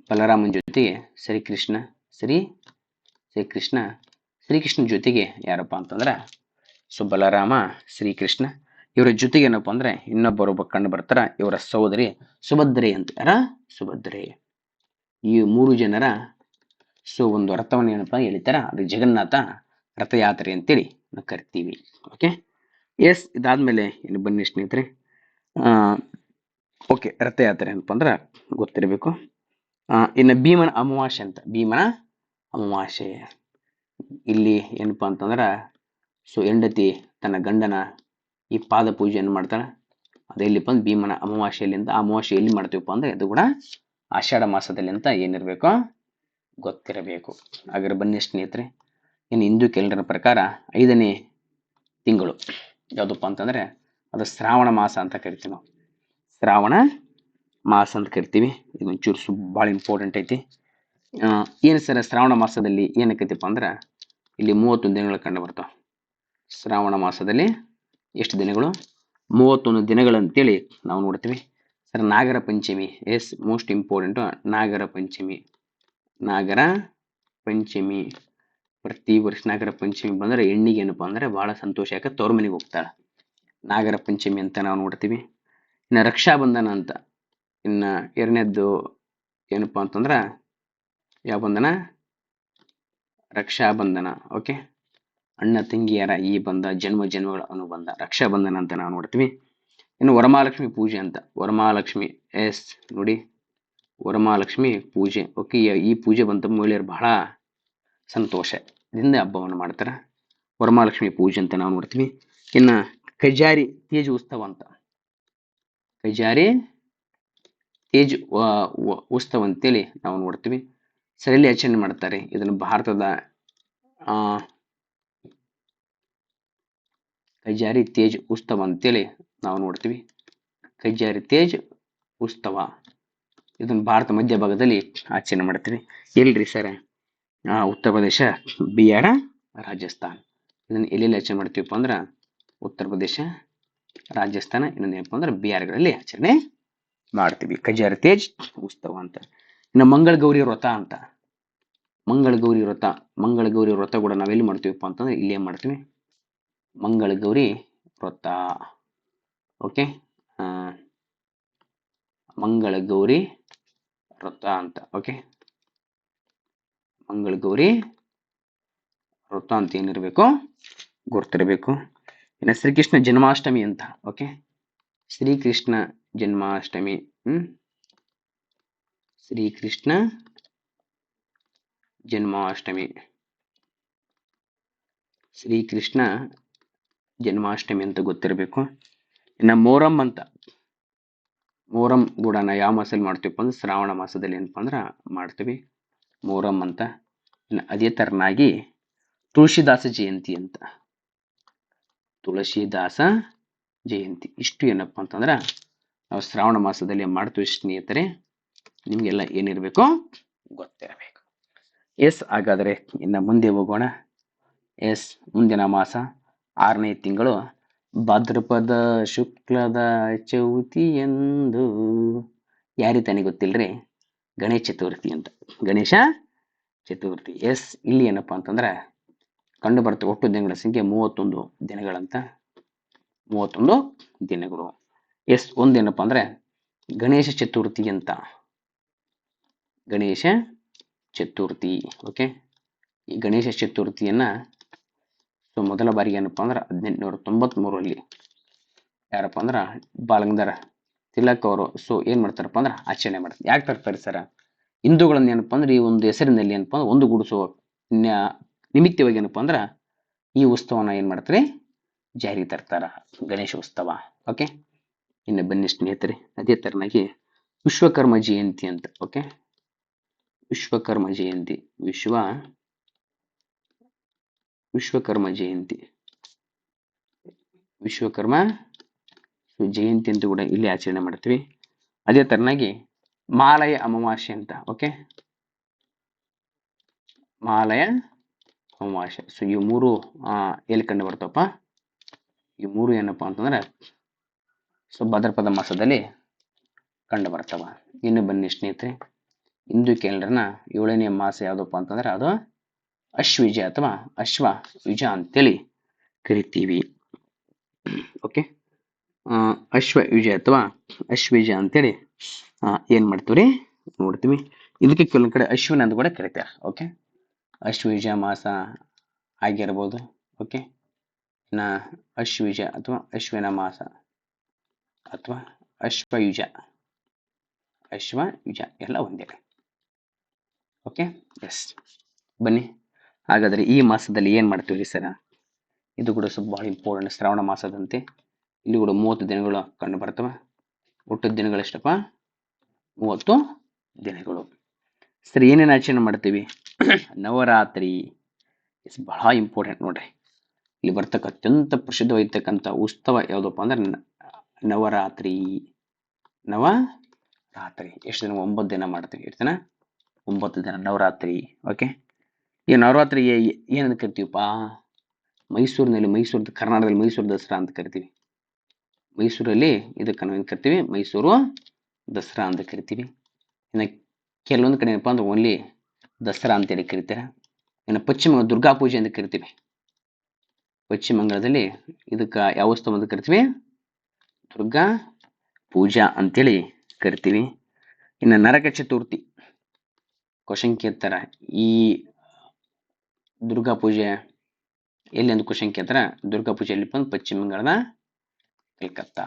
ಬಲರಾಮನ ಜೊತೆಗೆ ಶ್ರೀಕೃಷ್ಣ ಜೊತೆಗೆ ಯಾರಪ್ಪ ಅಂತಂದ್ರ ಸೊ ಬಲರಾಮ, ಶ್ರೀಕೃಷ್ಣ, ಇವರ ಜೊತೆಗೆ ಏನಪ್ಪಾ ಅಂದ್ರೆ ಇನ್ನೊಬ್ಬರು ಕಂಡು ಬರ್ತಾರ, ಇವರ ಸಹೋದರಿ ಸುಭದ್ರೆ ಅಂತ. ಯಾರ? ಸುಭದ್ರೆ. ಈ 3 ಜನರ ಸೊ ಒಂದು ರಥವನ್ನು ಏನಪ್ಪಾ ಎಳಿತಾರ, ಅದು ಜಗನ್ನಾಥ ರಥಯಾತ್ರೆ ಅಂತೇಳಿ ನಾವು ಕರಿತೀವಿ. ಓಕೆ, ಎಸ್, ಇದಾದ್ಮೇಲೆ ಇನ್ನು ಬನ್ನಿ ಸ್ನೇಹಿತರೆ. ಓಕೆ, ರಥಯಾತ್ರೆ ಏನಪ್ಪ ಅಂದ್ರ ಗೊತ್ತಿರಬೇಕು. ಇನ್ನು ಭೀಮನ ಅಮಾವಾಸ್ಯೆ ಅಂತ. ಭೀಮನ ಅಮಾವಾಸ್ಯೆ ಇಲ್ಲಿ ಏನಪ್ಪಾ ಅಂತಂದ್ರ ಸೊ ಹೆಂಡತಿ ತನ್ನ ಗಂಡನ ಈ ಪಾದ ಪೂಜೆಯನ್ನು ಮಾಡ್ತಾಳ. ಅದೆಲ್ಲಿಪ್ಪ ಅಂದ್ರೆ ಭೀಮನ ಅಮಾವಾಸ್ಯೆಯಲ್ಲಿ ಅಂತ. ಆ ಅಮಾವಾಸ್ಯೆ ಎಲ್ಲಿ ಮಾಡ್ತೀವಪ್ಪ ಅಂದ್ರೆ ಅದು ಕೂಡ ಆಷಾಢ ಮಾಸದಲ್ಲಿ ಅಂತ ಏನಿರ್ಬೇಕು, ಗೊತ್ತಿರಬೇಕು. ಹಾಗಾದ್ರೆ ಬನ್ನಿ ಸ್ನೇಹಿತರೆ, ಇನ್ನು ಹಿಂದೂ ಕ್ಯಾಲೆಂಡರ್ ಪ್ರಕಾರ 5ನೇ ತಿಂಗಳು ಯಾವುದಪ್ಪ ಅಂತಂದ್ರೆ ಅದು ಶ್ರಾವಣ ಮಾಸ ಅಂತ ಕರಿತೀವಿ ನಾವು. ಶ್ರಾವಣ ಮಾಸ ಅಂತ ಕರಿತೀವಿ. ಇದು ಒಂಚೂರು ಭಾಳ ಇಂಪಾರ್ಟೆಂಟ್ ಐತಿ. ಏನು ಸರ್ ಶ್ರಾವಣ ಮಾಸದಲ್ಲಿ ಏನಕ್ಕೈತಿಪ್ಪ ಅಂದ್ರೆ ಇಲ್ಲಿ 31 ದಿನಗಳು ಕಂಡು ಬರ್ತಾವ. ಶ್ರಾವಣ ಮಾಸದಲ್ಲಿ ಎಷ್ಟು ದಿನಗಳು? 31 ದಿನಗಳಂತೇಳಿ ನಾವು ನೋಡ್ತೀವಿ. Sir, Nagara Panchami, S, most important. Nagara Panchami ಪ್ರತಿ ವರ್ಷ ನಾಗರ ಪಂಚಮಿ ಬಂದ್ರೆ ಹೆಣ್ಣಿಗೆ ಏನಪ್ಪಾ ಅಂದ್ರೆ ಬಹಳ ಸಂತೋಷ, ಯಾಕೆ ತವ್ರ ಮನೆಗೆ ಹೋಗ್ತಾಳೆ. ನಾಗರ ಪಂಚಮಿ ಅಂತ ನಾವು ನೋಡ್ತೀವಿ. ಇನ್ನು ರಕ್ಷಾಬಂಧನ ಅಂತ. ಇನ್ನ 2ನೇದ್ದು ಏನಪ್ಪಾ ಅಂತಂದ್ರ ಯಾವ ಬಂಧನ? ರಕ್ಷಾಬಂಧನ. ಓಕೆ, ಅಣ್ಣ ತಂಗಿಯರ ಈ ಬಂಧ ಜನ್ಮಗಳ ಅನುಬಂಧ, ರಕ್ಷಾಬಂಧನ ಅಂತ ನಾವು ನೋಡ್ತೀವಿ. ಇನ್ನು ವರಮಹಾಲಕ್ಷ್ಮಿ ಪೂಜೆ ಅಂತ. ವರಮಹಾಲಕ್ಷ್ಮಿ, ಎಸ್ ನೋಡಿ, ವರಮಹಾಲಕ್ಷ್ಮಿ ಪೂಜೆ. ಓಕೆ, ಈ ಪೂಜೆ ಬಂತ ಮಹಿಳೆಯರು ಬಹಳ ಸಂತೋಷದಿಂದ ಹಬ್ಬವನ್ನು ಮಾಡ್ತಾರೆ. ವರಮಹಾಲಕ್ಷ್ಮಿ ಪೂಜೆ ಅಂತ ನಾವು ನೋಡ್ತೀವಿ. ಇನ್ನ ಕಜಾರಿ ತೇಜ್ ಉತ್ಸವ ಅಂತ. ಕಜಾರಿ ತೇಜ್ ಉತ್ಸವ ಅಂತೇಳಿ ನಾವು ನೋಡ್ತೀವಿ. ಸರಿಯಲ್ಲಿ ಆಚರಣೆ ಮಾಡ್ತಾರೆ ಇದನ್ನು ಭಾರತದ ಕಜಾರಿ ತೇಜ್ ಉತ್ಸವ ಅಂತೇಳಿ ನಾವು ನೋಡ್ತೀವಿ. ಕಜಾರಿ ತೇಜ್ ಉತ್ಸವ ಇದನ್ನು ಭಾರತ ಮಧ್ಯ ಭಾಗದಲ್ಲಿ ಆಚರಣೆ ಮಾಡ್ತೀವಿ. ಎಲ್ರಿ ಸರ್? ಉತ್ತರ ಪ್ರದೇಶ, ಬಿಹಾರ, ರಾಜಸ್ಥಾನ್. ಇದನ್ನು ಎಲ್ಲೆಲ್ಲಿ ಆಚರಣೆ ಮಾಡ್ತೀವಪ್ಪ ಅಂದ್ರೆ ಉತ್ತರ ಪ್ರದೇಶ, ರಾಜಸ್ಥಾನ, ಇನ್ನೊಂದು ಏನಪ್ಪ ಅಂದ್ರೆ ಬಿಹಾರಗಳಲ್ಲಿ ಆಚರಣೆ ಮಾಡ್ತೀವಿ ಕಜಾರಿ ತೇಜ್ ಉತ್ಸವ ಅಂತ. ಇನ್ನು ಮಂಗಳ ಗೌರಿ ವ್ರತ ಅಂತ. ಮಂಗಳ ಗೌರಿ ವ್ರತ ಕೂಡ ನಾವೆಲ್ಲಿ ಮಾಡ್ತೀವಪ್ಪ ಅಂತಂದ್ರೆ ಇಲ್ಲೇ ಮಾಡ್ತೀವಿ, ಮಂಗಳ ಗೌರಿ ವ್ರತ. ಓಕೆ, ಮಂಗಳ ಗೌರಿ ವ್ರತ ಅಂತ. ಓಕೆ, ಮಂಗಳ ಗೌರಿ ವ್ರತ ಅಂತ ಏನಿರಬೇಕು, ಗೊತ್ತಿರಬೇಕು. ಇನ್ನು ಶ್ರೀಕೃಷ್ಣ ಜನ್ಮಾಷ್ಟಮಿ ಅಂತ. ಓಕೆ, ಶ್ರೀಕೃಷ್ಣ ಜನ್ಮಾಷ್ಟಮಿ. ಶ್ರೀಕೃಷ್ಣ ಜನ್ಮಾಷ್ಟಮಿ, ಶ್ರೀಕೃಷ್ಣ ಜನ್ಮಾಷ್ಟಮಿ ಅಂತ ಗೊತ್ತಿರಬೇಕು. ಇನ್ನು ಮೊಹರಂ ಅಂತ. ಮೊಹರಂ ಕೂಡ ನಾವು ಯಾವ ಮಾಸದಲ್ಲಿ ಮಾಡ್ತೀವಪ್ಪ ಅಂದ್ರೆ ಶ್ರಾವಣ ಮಾಸದಲ್ಲಿ ಏನಪ್ಪ ಅಂದ್ರೆ ಮಾಡ್ತೀವಿ ಮೊಹರಂ ಅಂತ. ಇನ್ನು ಅದೇ ತರನಾಗಿ ತುಳಸಿದಾಸ ಜಯಂತಿ ಅಂತ. ತುಳಸಿದಾಸ ಜಯಂತಿ ಇಷ್ಟು ಏನಪ್ಪ ಅಂತಂದ್ರೆ ನಾವು ಶ್ರಾವಣ ಮಾಸದಲ್ಲಿ ಮಾಡ್ತೀವಿ ಸ್ನೇಹಿತರೆ. ನಿಮಗೆಲ್ಲ ಏನಿರಬೇಕು ಗೊತ್ತಿರಬೇಕು. ಎಸ್, ಹಾಗಾದರೆ ಇನ್ನು ಮುಂದೆ ಹೋಗೋಣ. ಎಸ್, ಮುಂದಿನ ಮಾಸ 6ನೇ ತಿಂಗಳು ಭಾದ್ರಪದ ಶುಕ್ಲದ ಚೌತಿಯಂದು ಯಾರಿಗೆ ತಾನೇ ಗೊತ್ತಿಲ್ರಿ, ಗಣೇಶ ಚತುರ್ಥಿ ಅಂತ. ಗಣೇಶ ಚತುರ್ಥಿ. ಎಸ್, ಇಲ್ಲಿ ಏನಪ್ಪಾ ಅಂತಂದ್ರೆ ಕಂಡು ಬರ್ತವೆ ಒಟ್ಟು ದಿನಗಳ ಸಂಖ್ಯೆ 31 ದಿನಗಳಂತ. 31 ದಿನಗಳು. ಎಸ್, ಒಂದೇನಪ್ಪ ಅಂದ್ರೆ ಗಣೇಶ ಚತುರ್ಥಿ ಅಂತ. ಗಣೇಶ ಚತುರ್ಥಿ. ಓಕೆ, ಈ ಗಣೇಶ ಚತುರ್ಥಿಯನ್ನ ಮೊದಲ ಬಾರಿಗೆ ಏನಪ್ಪಾ ಅಂದ್ರೆ 1893 ಯಾರಪ್ಪ ಅಂದ್ರೆ ಬಾಲಗಂಗಾಧರ ತಿಲಕ್ ಅವರು ಸೊ ಏನ್ ಮಾಡ್ತಾರಪ್ಪ ಅಂದ್ರೆ ಆಚರಣೆ ಮಾಡ್ತಾರೆ. ಯಾಕೆ ತರ್ತಾರೆ ಸರ್? ಹಿಂದೂಗಳನ್ನ ಏನಪ್ಪ ಅಂದ್ರೆ ಈ ಒಂದು ಹೆಸರಿನಲ್ಲಿ ಏನಪ್ಪ ಅಂದ್ರೆ ಒಂದುಗೂಡಿಸುವ ನಿಮಿತ್ತವಾಗಿ ಏನಪ್ಪ ಅಂದ್ರೆ ಈ ಉತ್ಸವನ ಏನ್ ಮಾಡ್ತಾರೆ, ಜಾರಿಗೆ ತರ್ತಾರ, ಗಣೇಶ ಉತ್ಸವ. ಓಕೆ, ಇನ್ನು ಬನ್ನಿ ಸ್ನೇಹಿತರೆ, ಅದೇ ತರನಾಗಿ ವಿಶ್ವಕರ್ಮ ಜಯಂತಿ ಅಂತ. ಓಕೆ, ವಿಶ್ವಕರ್ಮ ಜಯಂತಿ, ವಿಶ್ವಕರ್ಮ ಜಯಂತಿ, ವಿಶ್ವಕರ್ಮ ಜಯಂತಿ ಅಂತ ಕೂಡ ಇಲ್ಲಿ ಆಚರಣೆ ಮಾಡ್ತೀವಿ. ಅದೇ ತರನಾಗಿ ಮಾಲಯ ಅಮಾವಾಸ್ಯೆ ಅಂತ. ಓಕೆ, ಮಾಲಯ ಅಮಾವಾಸ್ಯೆ. ಸೊ ಈ ಮೂರು ಎಲ್ಲಿ ಕಂಡು ಬರ್ತವಪ್ಪ? ಈ ಮೂರು ಏನಪ್ಪಾ ಅಂತಂದ್ರೆ ಸೊ ಭಾದ್ರಪದ ಮಾಸದಲ್ಲಿ ಕಂಡು ಬರ್ತವ. ಇನ್ನು ಬನ್ನಿ ಸ್ನೇಹಿತರೆ, ಹಿಂದೂ ಕ್ಯಾಲೆಂಡರ್ನ 7ನೇ ಮಾಸ ಯಾವುದಪ್ಪ ಅಂತಂದ್ರೆ ಅದು ಅಶ್ವಯುಜ ಅಥವಾ ಅಶ್ವಯುಜ ಅಂತೇಳಿ ಕರಿತೀವಿ. ಓಕೆ, ಅಶ್ವಯುಜ ಅಥವಾ ಅಶ್ವಯುಜ ಅಂತೇಳಿ ಏನ್ ಮಾಡ್ತೀವಿ ನೋಡ್ತೀವಿ. ಇದಕ್ಕೆ ಕೆಲವೊಂದು ಕಡೆ ಅಶ್ವಿನ ಅಂತ ಕೂಡ ಕರೀತಾರೆ. ಓಕೆ, ಅಶ್ವಯುಜ ಮಾಸ ಆಗಿರ್ಬೋದು. ಓಕೆ, ಇನ್ನ ಅಶ್ವಯುಜ ಅಥವಾ ಅಶ್ವಿನ ಮಾಸ ಅಥವಾ ಅಶ್ವಯುಜ ಎಲ್ಲ ಒಂದೇ. Okay, yes. ಬನ್ನಿ ಹಾಗಾದ್ರೆ ಈ ಮಾಸದಲ್ಲಿ ಏನ್ ಮಾಡ್ತೀವಿ ಸರ್? ಇದು ಕೂಡ ಸ್ವಲ್ಪ ಬಹಳ ಇಂಪಾರ್ಟೆಂಟ್. ಶ್ರಾವಣ ಮಾಸದಂತೆ ಇಲ್ಲಿ ಕೂಡ 30 ದಿನಗಳು ಕಂಡು ಬರ್ತವೆ. ಒಟ್ಟು ದಿನಗಳು ಎಷ್ಟಪ್ಪ? 30 ದಿನಗಳು. ಸರಿ, ಏನೇನು ಆಚರಣೆ ಮಾಡ್ತೀವಿ? ನವರಾತ್ರಿ ಇಸ್ ಬಹಳ ಇಂಪಾರ್ಟೆಂಟ್ ನೋಡ್ರಿ. ಇಲ್ಲಿ ಬರ್ತಕ್ಕ ಅತ್ಯಂತ ಪ್ರಸಿದ್ಧವಾಗಿರ್ತಕ್ಕಂಥ ಉತ್ಸವ ಯಾವುದಪ್ಪ ಅಂದ್ರೆ ನವರಾತ್ರಿ. ಎಷ್ಟು ದಿನ? 9 ದಿನ ಮಾಡ್ತೀವಿ. ಎಷ್ಟು ದಿನ? 9 ದಿನ ನವರಾತ್ರಿ. ಓಕೆ, ಈ ನವರಾತ್ರಿ ಏನಂತ ಕರಿತೀವಪ್ಪ? ಮೈಸೂರು ಕರ್ನಾಟಕದಲ್ಲಿ ಮೈಸೂರು ದಸರಾ ಅಂತ ಕರಿತೀವಿ. ಮೈಸೂರಲ್ಲಿ ಇದಕ್ಕೆ ನಾವು ಏನು ಕರಿತೀವಿ? ಮೈಸೂರು ದಸರಾ ಅಂತ ಕರಿತೀವಿ. ಇನ್ನು ಕೆಲವೊಂದು ಕಡೆ ಏನಪ್ಪ ಅಂದ್ರೆ ಓನ್ಲಿ ದಸರಾ ಅಂತೇಳಿ ಕರಿತಾರೆ. ಇನ್ನು ಪಶ್ಚಿಮ ದುರ್ಗಾ ಪೂಜೆ ಅಂತ ಕರಿತೀವಿ. ಪಶ್ಚಿಮ ಬಂಗಾಳದಲ್ಲಿ ಇದಕ್ಕೆ ಯಾವ ಉತ್ಸವ ಅಂತ ಕರಿತೀವಿ? ದುರ್ಗಾ ಪೂಜಾ ಅಂತೇಳಿ ಕರಿತೀವಿ. ಇನ್ನು ನರಕ ಚತುರ್ಥಿ ಕ್ವಶನ್ ಕೇಳ್ತಾರ, ಈ ದುರ್ಗಾ ಪೂಜೆ ಎಲ್ಲಿ ಅಂತ ಕ್ವಶನ್ ಕೇಳ್ತಾರ. ದುರ್ಗಾ ಪೂಜೆ ಎಲ್ಲಿ ಬಂದು ಪಶ್ಚಿಮ ಬಂಗಾಳದ ಕಲ್ಕತ್ತಾ.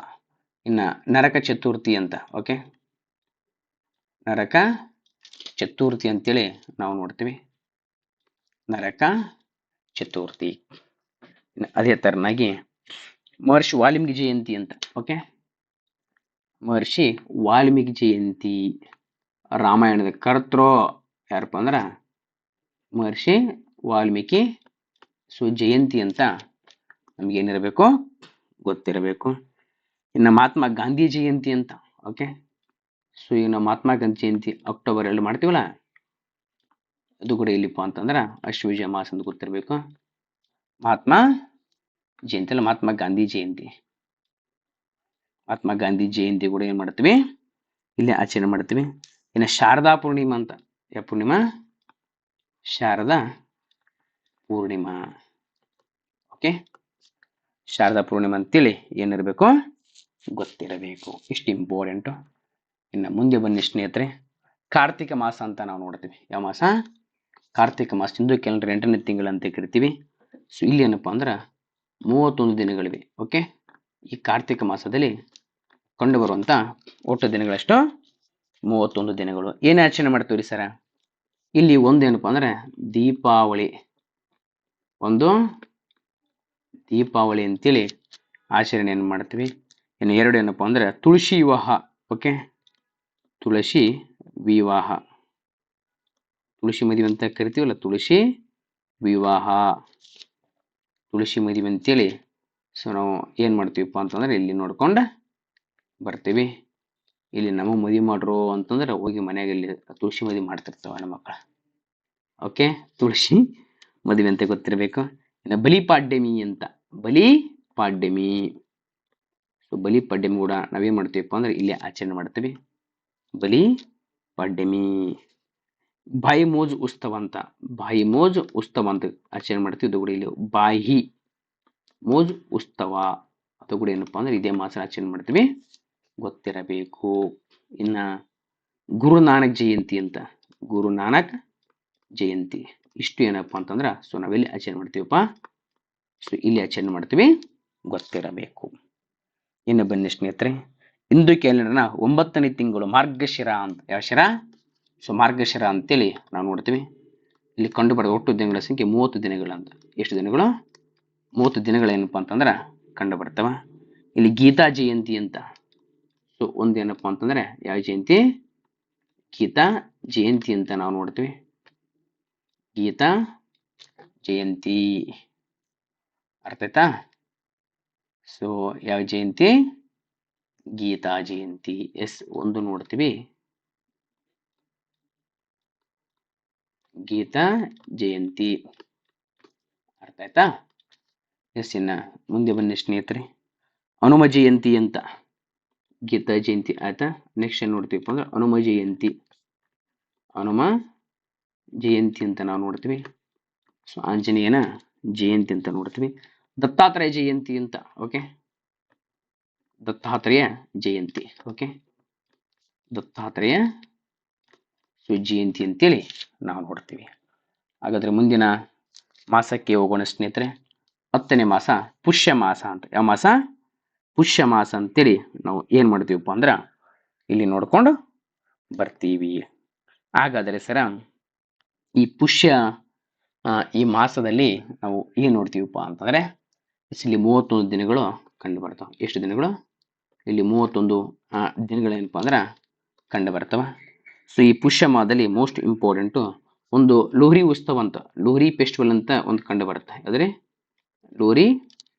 ಇನ್ನ ನರಕ ಚತುರ್ಥಿ ಅಂತ. ಓಕೆ, ನರಕ ಚತುರ್ಥಿ ಅಂತೇಳಿ ನಾವು ನೋಡ್ತೀವಿ. ನರಕ ಚತುರ್ಥಿ. ಅದೇ ತರನಾಗಿ ಮಹರ್ಷಿ ವಾಲ್ಮೀಕಿ ಜಯಂತಿ ಅಂತ. ಓಕೆ, ಮಹರ್ಷಿ ವಾಲ್ಮೀಕಿ ಜಯಂತಿ. ರಾಮಾಯಣದ ಕರ್ತೃ ಯಾರಪ್ಪ ಅಂದ್ರ ಮಹರ್ಷಿ ವಾಲ್ಮೀಕಿ. ಸೊ ಜಯಂತಿ ಅಂತ ನಮ್ಗೇನಿರಬೇಕು? ಗೊತ್ತಿರಬೇಕು. ಇನ್ನು ಮಹಾತ್ಮ ಗಾಂಧಿ ಜಯಂತಿ ಅಂತ. ಓಕೆ, ಸೊ ಈಗ ನಾವು ಮಹಾತ್ಮ ಗಾಂಧಿ ಜಯಂತಿ ಅಕ್ಟೋಬರ್ 2 ಮಾಡ್ತೀವಲ್ಲ, ಅದು ಕೂಡ ಇಲ್ಲಿಪ್ಪ ಅಂತಂದ್ರೆ ಅಶ್ವಯುಜ ಮಾಸ ಅಂತ ಗೊತ್ತಿರಬೇಕು. ಮಹಾತ್ಮ ಜಯಂತಿ ಅಲ್ಲ, ಮಹಾತ್ಮ ಗಾಂಧಿ ಜಯಂತಿ. ಮಹಾತ್ಮ ಗಾಂಧಿ ಜಯಂತಿ ಕೂಡ ಏನ್ ಮಾಡ್ತೀವಿ? ಇಲ್ಲಿ ಆಚರಣೆ ಮಾಡ್ತೀವಿ. ಇನ್ನು ಶಾರದಾ ಪೂರ್ಣಿಮಾ ಅಂತ. ಯಾವ ಪೂರ್ಣಿಮಾ? ಶಾರದಾ ಪೂರ್ಣಿಮಾ. ಓಕೆ, ಶಾರದಾ ಪೂರ್ಣಿಮಾ ಅಂತೇಳಿ ಏನಿರಬೇಕು? ಗೊತ್ತಿರಬೇಕು. ಇಷ್ಟು ಇಂಪಾರ್ಟೆಂಟು. ಇನ್ನು ಮುಂದೆ ಬನ್ನಿ ಸ್ನೇಹಿತರೆ, ಕಾರ್ತಿಕ ಮಾಸ ಅಂತ ನಾವು ನೋಡ್ತೀವಿ. ಯಾವ ಮಾಸ? ಕಾರ್ತಿಕ ಮಾಸ. ಹಿಂದೂ ಕ್ಯಾಲೆಂಡರ್ 8ನೇ ತಿಂಗಳಂತ ಕರಿತೀವಿ. ಸೊ ಇಲ್ಲಿ ಏನಪ್ಪಾ ಅಂದ್ರೆ 31 ದಿನಗಳಿವೆ. ಓಕೆ, ಈ ಕಾರ್ತಿಕ ಮಾಸದಲ್ಲಿ ಕಂಡು ಬರುವಂತ ಒಟ್ಟು ದಿನಗಳಷ್ಟು 31 ದಿನಗಳು. ಏನೇ ಆಚರಣೆ ಮಾಡ್ತೀವಿ ಸರ? ಇಲ್ಲಿ ಒಂದು ಏನಪ್ಪಾ ಅಂದ್ರೆ ದೀಪಾವಳಿ. ಒಂದು ದೀಪಾವಳಿ ಅಂತೇಳಿ ಆಚರಣೆಯನ್ನು ಮಾಡ್ತೀವಿ. ಇನ್ನು 2 ಏನಪ್ಪಾ ಅಂದ್ರೆ ತುಳಸಿ ವಿವಾಹ. ಓಕೆ, ತುಳಸಿ ವಿವಾಹ, ತುಳಸಿ ಮದುವೆ ಅಂತ ಕರಿತೀವಲ್ಲ, ತುಳಸಿ ವಿವಾಹ, ತುಳಸಿ ಮದುವೆ ಅಂತೇಳಿ. ಸೊ ನಾವು ಏನ್ ಮಾಡ್ತೀವಪ್ಪ ಅಂತಂದ್ರೆ ಇಲ್ಲಿ ನೋಡ್ಕೊಂಡು ಬರ್ತೀವಿ. ಇಲ್ಲಿ ನಮ್ಮ ಮದುವೆ ಮಾಡ್ರು ಅಂತಂದ್ರೆ ಹೋಗಿ ಮನೆಯಾಗ ಇಲ್ಲಿ ತುಳಸಿ ಮದುವೆ ಮಾಡ್ತಿರ್ತಾವ ನಮ್ಮ ಮಕ್ಕಳ. ಓಕೆ, ತುಳಸಿ ಮದುವೆ ಅಂತ ಗೊತ್ತಿರಬೇಕು. ಇನ್ನು ಬಲಿಪಾಡ್ಯಮಿ ಅಂತ. ಬಲಿಪಾಡ್ಯಮಿ. ಸೊ ಬಲಿಪಾಡ್ಯಮಿ ಕೂಡ ನಾವೇನ್ ಮಾಡ್ತೀವಪ್ಪ ಅಂದ್ರೆ ಇಲ್ಲಿ ಆಚರಣೆ ಮಾಡ್ತೀವಿ. ಬಲಿಪಾಡ್ಯಮಿ. ಬಾಯಿ ಮೋಜ್ ಉತ್ಸವ ಅಂತ. ಬಾಯಿ ಮೋಜ್ ಉತ್ಸವ ಅಂತ ಆಚರಣೆ ಮಾಡ್ತೀವಿ. ಇದು ಕೂಡ ಇಲ್ಲಿ ಬಾಯಿ ಮೋಜ್ ಉತ್ಸವ ಅದು ಕೂಡ ಏನಪ್ಪಾ ಅಂದ್ರೆ ಇದೇ ಮಾಸ ಆಚರಣೆ ಮಾಡ್ತೀವಿ, ಗೊತ್ತಿರಬೇಕು. ಇನ್ನ ಗುರುನಾನಕ್ ಜಯಂತಿ ಅಂತ. ಗುರುನಾನಕ್ ಜಯಂತಿ. ಇಷ್ಟು ಏನಪ್ಪಾ ಅಂತಂದ್ರ ಸೊ ನಾವೆಲ್ಲಿ ಆಚರಣೆ ಮಾಡ್ತೀವಪ್ಪ? ಸೊ ಇಲ್ಲಿ ಆಚರಣೆ ಮಾಡ್ತೀವಿ, ಗೊತ್ತಿರಬೇಕು. ಇನ್ನು ಬನ್ನಿ ಸ್ನೇಹಿತರೆ, ಹಿಂದೂ ಕ್ಯಾಲೆಂಡರ್ನ 9ನೇ ತಿಂಗಳು ಮಾರ್ಗಶಿರ ಅಂತ. ಯಾವ ಶಿರ? ಸೊ ಮಾರ್ಗಶಿರ ಅಂತೇಳಿ ನಾವು ನೋಡ್ತೀವಿ. ಇಲ್ಲಿ ಕಂಡು ಬರೋದು ಒಟ್ಟು ದಿನಗಳ ಸಂಖ್ಯೆ 30 ದಿನಗಳು ಅಂತ. ಎಷ್ಟು ದಿನಗಳು? 30 ದಿನಗಳೇನಪ್ಪ ಅಂತಂದ್ರೆ ಕಂಡು ಬರ್ತಾವ. ಇಲ್ಲಿ ಗೀತಾ ಜಯಂತಿ ಅಂತ. ಸೊ ಒಂದೇನಪ್ಪ ಅಂತಂದ್ರೆ ಯಾವ ಜಯಂತಿ? ಗೀತಾ ಜಯಂತಿ ಅಂತ ನಾವು ನೋಡ್ತೀವಿ. ಗೀತಾ ಜಯಂತಿ ಅರ್ಥ ಆಯ್ತಾ? ಸೊ ಯಾವ ಜಯಂತಿ? ಗೀತಾ ಜಯಂತಿ. ಎಸ್ ಒಂದು ನೋಡ್ತೀವಿ, ಗೀತಾ ಜಯಂತಿ. ಅರ್ಥ ಆಯ್ತಾ? ಎಸ್ ಇನ್ನ ಮುಂದೆ ಬನ್ನಿ ಸ್ನೇಹಿತರೆ, ಹನುಮ ಜಯಂತಿ ಅಂತ. ಗೀತಾ ಜಯಂತಿ ಆಯ್ತಾ. ನೆಕ್ಸ್ಟ್ ಏನ್ ನೋಡ್ತೀವಿ ಅಂದ್ರೆ ಹನುಮ ಜಯಂತಿ. ಹನುಮ ಜಯಂತಿ ಅಂತ ನಾವು ನೋಡ್ತೀವಿ. ಸೊ ಆಂಜನೇಯನ ಜಯಂತಿ ಅಂತ ನೋಡ್ತೀವಿ. ದತ್ತಾತ್ರೇಯ ಜಯಂತಿ ಅಂತ. ಓಕೆ, ದತ್ತಾತ್ರೇಯ ಜಯಂತಿ. ಓಕೆ, ದತ್ತಾತ್ರೇಯ ಜಯಂತಿ ಅಂತೇಳಿ ನಾವು ನೋಡ್ತೀವಿ. ಹಾಗಾದ್ರೆ ಮುಂದಿನ ಮಾಸಕ್ಕೆ ಹೋಗೋಣ ಸ್ನೇಹಿತರೆ. 10ನೇ ಮಾಸ ಪುಷ್ಯ ಮಾಸ ಅಂತ. ಯಾವ ಮಾಸ? ಪುಷ್ಯ ಮಾಸ ಅಂತೇಳಿ ನಾವು ಏನ್ ಮಾಡ್ತೀವಪ್ಪ ಅಂದ್ರ ಇಲ್ಲಿ ನೋಡ್ಕೊಂಡು ಬರ್ತೀವಿ. ಹಾಗಾದರೆ ಸರ ಈ ಪುಷ್ಯ ಈ ಮಾಸದಲ್ಲಿ ನಾವು ಏನ್ ನೋಡ್ತೀವಪ್ಪ ಅಂತಂದ್ರೆ ಇಲ್ಲಿ 31 ದಿನಗಳು ಕಂಡು ಬರ್ತಾವ. ಎಷ್ಟು ದಿನಗಳು? ಇಲ್ಲಿ 31 ದಿನಗಳೇನಪ್ಪ ಅಂದ್ರ ಕಂಡು ಬರ್ತಾವ. ಸೊ ಈ ಪುಷ್ಯ ಮಾಸದಲ್ಲಿ ಮೋಸ್ಟ್ ಇಂಪಾರ್ಟೆಂಟು ಒಂದು ಲೋಹರಿ ಉತ್ಸವ ಅಂತ, ಲೋಹರಿ ಫೆಸ್ಟಿವಲ್ ಅಂತ ಒಂದು ಕಂಡು ಬರುತ್ತೆ. ಆದರೆ ಲೋಹರಿ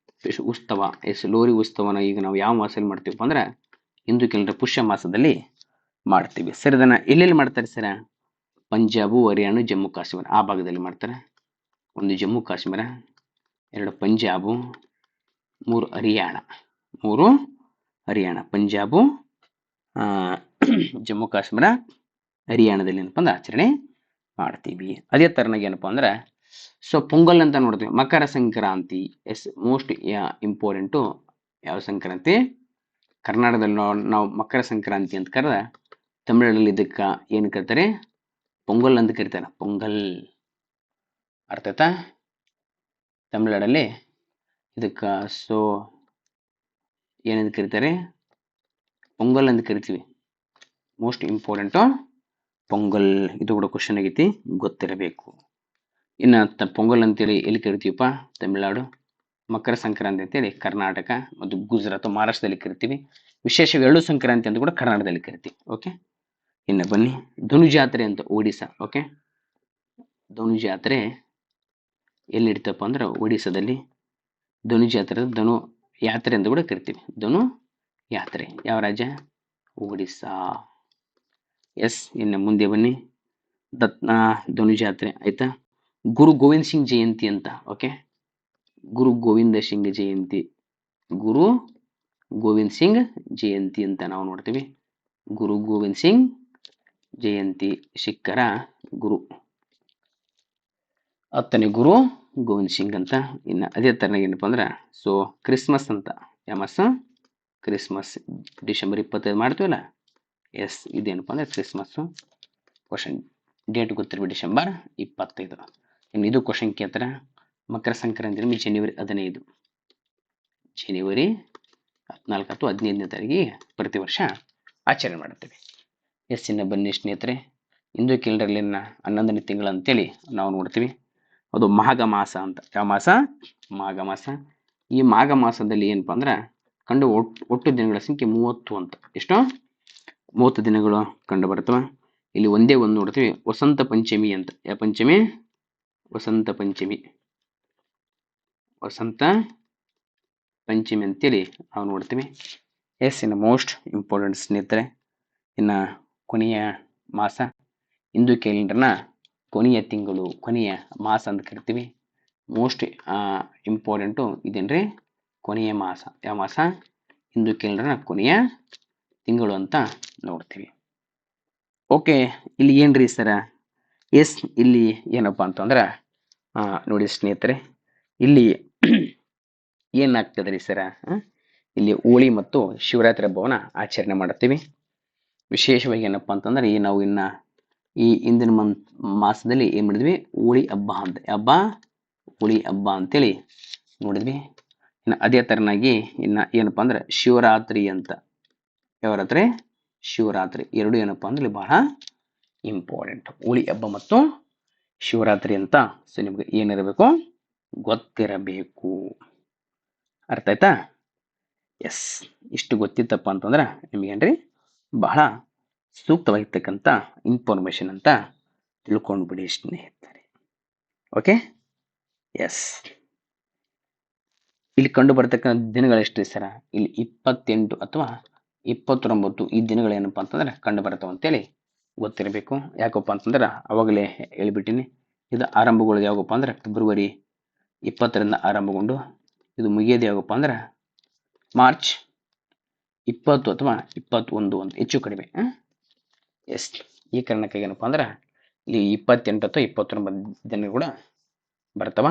ಉತ್ಸವ. ಎಸ್, ಲೋಹರಿ ಉತ್ಸವನ ಈಗ ನಾವು ಯಾವ ಮಾಸದಲ್ಲಿ ಮಾಡ್ತೀವಪ್ಪ ಅಂದ್ರೆ ಹಿಂದೂ ಕ್ಯಾಲೆಂಡರ್ ಪುಷ್ಯ ಮಾಸದಲ್ಲಿ ಮಾಡ್ತೀವಿ. ಸರ್ ಇದನ್ನ ಎಲ್ಲೆಲ್ಲಿ ಮಾಡ್ತಾರೆ ಸರ? ಪಂಜಾಬು, ಹರಿಯಾಣ, ಜಮ್ಮು ಕಾಶ್ಮೀರ ಆ ಭಾಗದಲ್ಲಿ ಮಾಡ್ತಾರೆ. 1 ಜಮ್ಮು ಕಾಶ್ಮೀರ, 2 ಪಂಜಾಬು, 3 ಹರಿಯಾಣ. 3 ಹರಿಯಾಣ, ಪಂಜಾಬು, ಜಮ್ಮು ಕಾಶ್ಮೀರ, ಹರಿಯಾಣದಲ್ಲಿ ಏನಪ್ಪ ಅಂದ್ರೆ ಆಚರಣೆ ಮಾಡ್ತೀವಿ. ಅದೇ ತರನಾಗಿ ಏನಪ್ಪ ಅಂದ್ರೆ ಸೊ ಪೊಂಗಲ್ ಅಂತ ನೋಡ್ತೀವಿ. ಮಕರ ಸಂಕ್ರಾಂತಿ. ಎಸ್, ಮೋಸ್ಟ್ ಇಂಪಾರ್ಟೆಂಟು ಯಾವ ಸಂಕ್ರಾಂತಿ? ಕರ್ನಾಟಕದಲ್ಲಿ ನಾವು ಮಕರ ಸಂಕ್ರಾಂತಿ ಅಂತ ಕರೆದ, ತಮಿಳಿನಲ್ಲಿ ಇದಕ್ಕೆ ಏನು ಕರೀತಾರೆ? ಪೊಂಗಲ್ ಅಂತ ಕರೀತಾರೆ. ಪೊಂಗಲ್. ಅರ್ಥ ಆಯ್ತಾ? ತಮಿಳ್ನಾಡಲ್ಲಿ ಇದಕ್ಕ ಸೊ ಏನಂತ ಕರೀತಾರೆ? ಪೊಂಗಲ್ ಅಂತ ಕರಿತೀವಿ. Most important pongal. ಇದು ಕೂಡ ಕ್ವಶನ್ ಆಗೈತಿ, ಗೊತ್ತಿರಬೇಕು. ಇನ್ನು ಪೊಂಗಲ್ ಅಂತೇಳಿ ಎಲ್ಲಿ ಕರಿತೀವಪ್ಪ? ತಮಿಳ್ನಾಡು. ಮಕರ ಸಂಕ್ರಾಂತಿ ಅಂತೇಳಿ ಕರ್ನಾಟಕ ಮತ್ತು ಗುಜರಾತ್, ಮಹಾರಾಷ್ಟ್ರದಲ್ಲಿ ಕರಿತೀವಿ. ವಿಶೇಷ ಎಳ್ಳು ಸಂಕ್ರಾಂತಿ ಅಂತ ಕೂಡ ಕರ್ನಾಟಕದಲ್ಲಿ ಕರಿತೀವಿ. ಓಕೆ, ಇನ್ನು ಬನ್ನಿ ಧನುಜಾತ್ರೆ ಅಂತ ಒಡಿಸ್ಸಾ. ಓಕೆ, ಧನುಜಾತ್ರೆ ಎಲ್ಲಿ ಇಡ್ತಪ್ಪ ಅಂದ್ರೆ ಒಡಿಸ್ಸಾದಲ್ಲಿ. ಧನುಜಾತ್ರೆ ಧನು ಯಾತ್ರೆ ಅಂತ ಕೂಡ ಕರಿತೀವಿ. ಧನು ಯಾತ್ರೆ ಯಾವ ರಾಜ್ಯ? ಒಡಿಸ್ಸಾ. ಎಸ್, ಇನ್ನು ಮುಂದೆ ಬನ್ನಿ ಧನುಜಾತ್ರೆ ಆಯ್ತಾ. ಗುರು ಗೋವಿಂದ್ ಸಿಂಗ್ ಜಯಂತಿ ಅಂತ. ಓಕೆ, ಗುರು ಗೋವಿಂದ ಸಿಂಗ್ ಜಯಂತಿ. ಗುರು ಗೋವಿಂದ್ ಸಿಂಗ್ ಜಯಂತಿ ಅಂತ ನಾವು ನೋಡ್ತೀವಿ. ಗುರು ಗೋವಿಂದ್ ಸಿಂಗ್ ಜಯಂತಿ, ಸಿಖ್ಖರ ಗುರು. 10ನೇ ಗುರು ಗೋವಿಂದ್ ಸಿಂಗ್ ಅಂತ. ಇನ್ನು ಅದೇ ತರನಾಗಿ ಏನಪ್ಪ ಅಂದ್ರೆ ಸೊ ಕ್ರಿಸ್ಮಸ್ ಅಂತ. ಯಾವ ಮಾಸ? ಕ್ರಿಸ್ಮಸ್. ಡಿಸೆಂಬರ್ 25 ಮಾಡ್ತೀವಲ್ಲ. ಎಸ್, ಇದೇನಪ್ಪ ಅಂದ್ರೆ ಕ್ರಿಸ್ಮಸ್ಸು. ಕ್ವಶನ್ ಡೇಟ್ ಗೊತ್ತಿರ್ಬೇಕು, ಡಿಸೆಂಬರ್ 25. ಇನ್ನು ಇದು ಕ್ವಶನ್ ಕೇಳ್ತಾರೆ. ಮಕರ ಸಂಕ್ರಾಂತಿ ಜನವರಿ 15. ಜನವರಿ 14 ಅಥವಾ 15ನೇ ತಾರೀಕಿಗೆ ಪ್ರತಿ ವರ್ಷ ಆಚರಣೆ ಮಾಡುತ್ತೇವೆ. ಎಸ್, ಇನ್ನು ಬನ್ನಿ ಸ್ನೇಹಿತರೆ, ಹಿಂದೂ ಕ್ಯಾಲೆಂಡರ್ಲಿನ 11ನೇ ತಿಂಗಳು ಅಂತೇಳಿ ನಾವು ನೋಡ್ತೀವಿ. ಅದು ಮಾಘ ಮಾಸ ಅಂತ. ಯಾವ ಮಾಸ? ಮಾಘ ಮಾಸ. ಈ ಮಾಘ ಮಾಸದಲ್ಲಿ ಏನಪ್ಪಾ ಅಂದ್ರೆ ಕಂಡು ಒಟ್ಟು ದಿನಗಳ ಸಂಖ್ಯೆ 30 ಅಂತ. ಎಷ್ಟು? 30 ದಿನಗಳು ಕಂಡು ಬರ್ತವೆ. ಇಲ್ಲಿ ಒಂದೇ ಒಂದು ನೋಡ್ತೀವಿ, ವಸಂತ ಪಂಚಮಿ ಅಂತ. ಯಾವ ಪಂಚಮಿ? ವಸಂತ ಪಂಚಮಿ. ವಸಂತ ಪಂಚಮಿ ಅಂತೇಳಿ ನಾವು ನೋಡ್ತೀವಿ. ಎಸ್, ಇನ್ನು ಮೋಸ್ಟ್ ಇಂಪಾರ್ಟೆಂಟ್ ಸ್ನೇಹಿತರೆ, ಇನ್ನು ಕೊನೆಯ ಮಾಸ ಹಿಂದೂ ಕ್ಯಾಲೆಂಡರ್ನ ಕೊನೆಯ ತಿಂಗಳು, ಕೊನೆಯ ಮಾಸ ಅಂತ ಕರಿತೀವಿ. ಮೋಸ್ಟ್ ಇಂಪಾರ್ಟೆಂಟು ಇದೇನ್ರಿ? ಕೊನೆಯ ಮಾಸ. ಯಾವ ಮಾಸ? ಹಿಂದೂ ಕ್ಯಾಲೆಂಡರ್ನ ಕೊನೆಯ ತಿಂಗಳು ಅಂತ ನೋಡ್ತೀವಿ. ಓಕೆ, ಇಲ್ಲಿ ಏನ್ರಿ ಸರ? ಎಸ್, ಇಲ್ಲಿ ಏನಪ್ಪಾ ಅಂತಂದ್ರೆ ನೋಡಿ ಸ್ನೇಹಿತರೆ, ಇಲ್ಲಿ ಏನಾಗ್ತದೆ ರೀ ಸರ? ಇಲ್ಲಿ ಹೋಳಿ ಮತ್ತು ಶಿವರಾತ್ರಿ ಹಬ್ಬವನ್ನ ಆಚರಣೆ ಮಾಡುತ್ತೀವಿ. ವಿಶೇಷವಾಗಿ ಏನಪ್ಪಾ ಅಂತಂದ್ರೆ ನಾವು ಈ ಹಿಂದಿನ ಮಾಸದಲ್ಲಿ ಏನ್ ಮಾಡಿದ್ವಿ? ಹೋಳಿ ಹಬ್ಬ ಅಂತ. ಹಬ್ಬ ಹೋಳಿ ಹಬ್ಬ ಅಂತೇಳಿ ನೋಡಿದ್ವಿ. ಅದೇ ತರನಾಗಿ ಇನ್ನು ಏನಪ್ಪ ಅಂದ್ರೆ ಶಿವರಾತ್ರಿ ಅಂತ, ಯಾವರಾತ್ರಿ? ಶಿವರಾತ್ರಿ. ಎರಡು ಏನಪ್ಪ ಅಂದ್ರೆ ಬಹಳ ಇಂಪಾರ್ಟೆಂಟ್. ಹೋಳಿ ಹಬ್ಬ ಮತ್ತು ಶಿವರಾತ್ರಿ ಅಂತ. ಸೊ ನಿಮ್ಗೆ ಏನಿರಬೇಕು? ಗೊತ್ತಿರಬೇಕು. ಅರ್ಥ ಆಯ್ತಾ? ಎಸ್, ಇಷ್ಟು ಗೊತ್ತಿತ್ತಪ್ಪ ಅಂತಂದ್ರೆ ನಿಮಗೇನ್ರಿ ಬಹಳ ಸೂಕ್ತವಾಗಿರ್ತಕ್ಕಂಥ ಇನ್ಫಾರ್ಮೇಶನ್ ಅಂತ ತಿಳ್ಕೊಂಡ್ಬಿಡಿ ಸ್ನೇಹಿತರೆ. Okay, yes. ಇಲ್ಲಿ ಕಂಡು ಬರ್ತಕ್ಕಂಥ ದಿನಗಳೆಷ್ಟು ಸರ? ಇಲ್ಲಿ 28 ಅಥವಾ 29 ಈ ದಿನಗಳೇನಪ್ಪ ಅಂತಂದ್ರೆ ಕಂಡು ಬರ್ತಾವ ಅಂತೇಳಿ ಗೊತ್ತಿರಬೇಕು. ಯಾಕಪ್ಪ ಅಂತಂದ್ರೆ ಅವಾಗಲೇ ಹೇಳ್ಬಿಟ್ಟಿನಿ, ಇದು ಆರಂಭಗಳು ಯಾವಾಗಪ್ಪ ಅಂದ್ರೆ ಫೆಬ್ರವರಿ 20ರಿಂದ ಆರಂಭಗೊಂಡು ಇದು ಮುಗಿಯೋದು ಯಾವಾಗಪ್ಪ ಅಂದ್ರೆ ಮಾರ್ಚ್ 20 ಅಥವಾ 21 ಅಂತ ಹೆಚ್ಚು ಕಡಿಮೆ. ಎಸ್, ಈ ಕಾರಣಕ್ಕಾಗಿ ಏನಪ್ಪ ಅಂದ್ರೆ ಇಲ್ಲಿ 28 ಅಥವಾ 29 ದಿನ ಕೂಡ ಬರ್ತಾವ.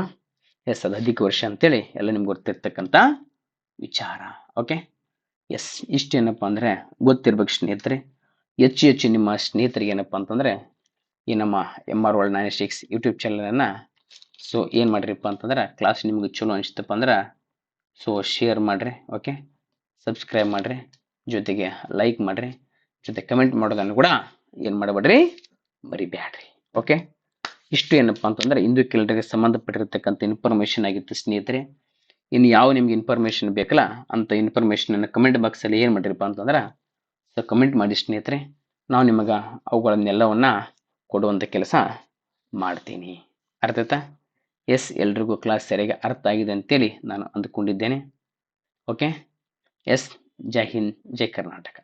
ಎಸ್, ಅದು ಅಧಿಕ ವರ್ಷ ಅಂತೇಳಿ ಎಲ್ಲ ನಿಮ್ಗೆ ಗೊತ್ತಿರ್ತಕ್ಕಂಥ ವಿಚಾರ. ಓಕೆ, ಎಸ್, ಇಷ್ಟೇನಪ್ಪ ಅಂದರೆ ಗೊತ್ತಿರ್ಬೇಕು ಸ್ನೇಹಿತರೆ. ಹೆಚ್ಚು ನಿಮ್ಮ ಸ್ನೇಹಿತರಿಗೆ ಏನಪ್ಪ ಅಂತಂದರೆ ಈ ನಮ್ಮ MR World 96 ಯೂಟ್ಯೂಬ್ ಚಾನಲನ್ನು ಸೊ ಏನು ಮಾಡಿರಿಪ್ಪ ಅಂತಂದ್ರೆ ಕ್ಲಾಸ್ ನಿಮ್ಗೆ ಚಲೋ ಅನಿಸ್ತಪ್ಪ ಅಂದ್ರೆ ಸೊ ಶೇರ್ ಮಾಡಿರಿ. ಓಕೆ, ಸಬ್ಸ್ಕ್ರೈಬ್ ಮಾಡಿರಿ, ಜೊತೆಗೆ ಲೈಕ್ ಮಾಡಿರಿ, ಜೊತೆ ಕಮೆಂಟ್ ಮಾಡೋದನ್ನು ಕೂಡ ಏನು ಮಾಡಬೇಡ್ರಿ, ಮರಿಬ್ಯಾಡ್ರಿ. ಓಕೆ, ಇಷ್ಟು ಏನಪ್ಪ ಅಂತಂದ್ರೆ ಇಂದು ಕೆಲವರಿಗೆ ಸಂಬಂಧಪಟ್ಟಿರತಕ್ಕಂಥ ಇನ್ಫಾರ್ಮೇಷನ್ ಆಗಿತ್ತು ಸ್ನೇಹಿತರೆ. ಇನ್ನು ಯಾವ ನಿಮ್ಗೆ ಇನ್ಫಾರ್ಮೇಷನ್ ಬೇಕಲ್ಲ ಅಂತ ಇನ್ಫಾರ್ಮೇಷನ್ ಕಮೆಂಟ್ ಬಾಕ್ಸಲ್ಲಿ ಏನು ಮಾಡಿರಪ್ಪ ಅಂತಂದ್ರೆ ಸೊ ಕಮೆಂಟ್ ಮಾಡಿ ಸ್ನೇಹಿತರೆ. ನಾವು ನಿಮಗೆ ಅವುಗಳನ್ನೆಲ್ಲವನ್ನ ಕೊಡುವಂಥ ಕೆಲಸ ಮಾಡ್ತೀನಿ. ಅರ್ಥ ಆಯ್ತಾ? ಎಸ್, ಎಲ್ರಿಗೂ ಕ್ಲಾಸ್ ಸರಿಯಾಗಿ ಅರ್ಥ ಆಗಿದೆ ಅಂತೇಳಿ ನಾನು ಅಂದ್ಕೊಂಡಿದ್ದೇನೆ. ಓಕೆ, ಎಸ್, ಜೈ ಹಿಂದ್, ಜೈ ಕರ್ನಾಟಕ.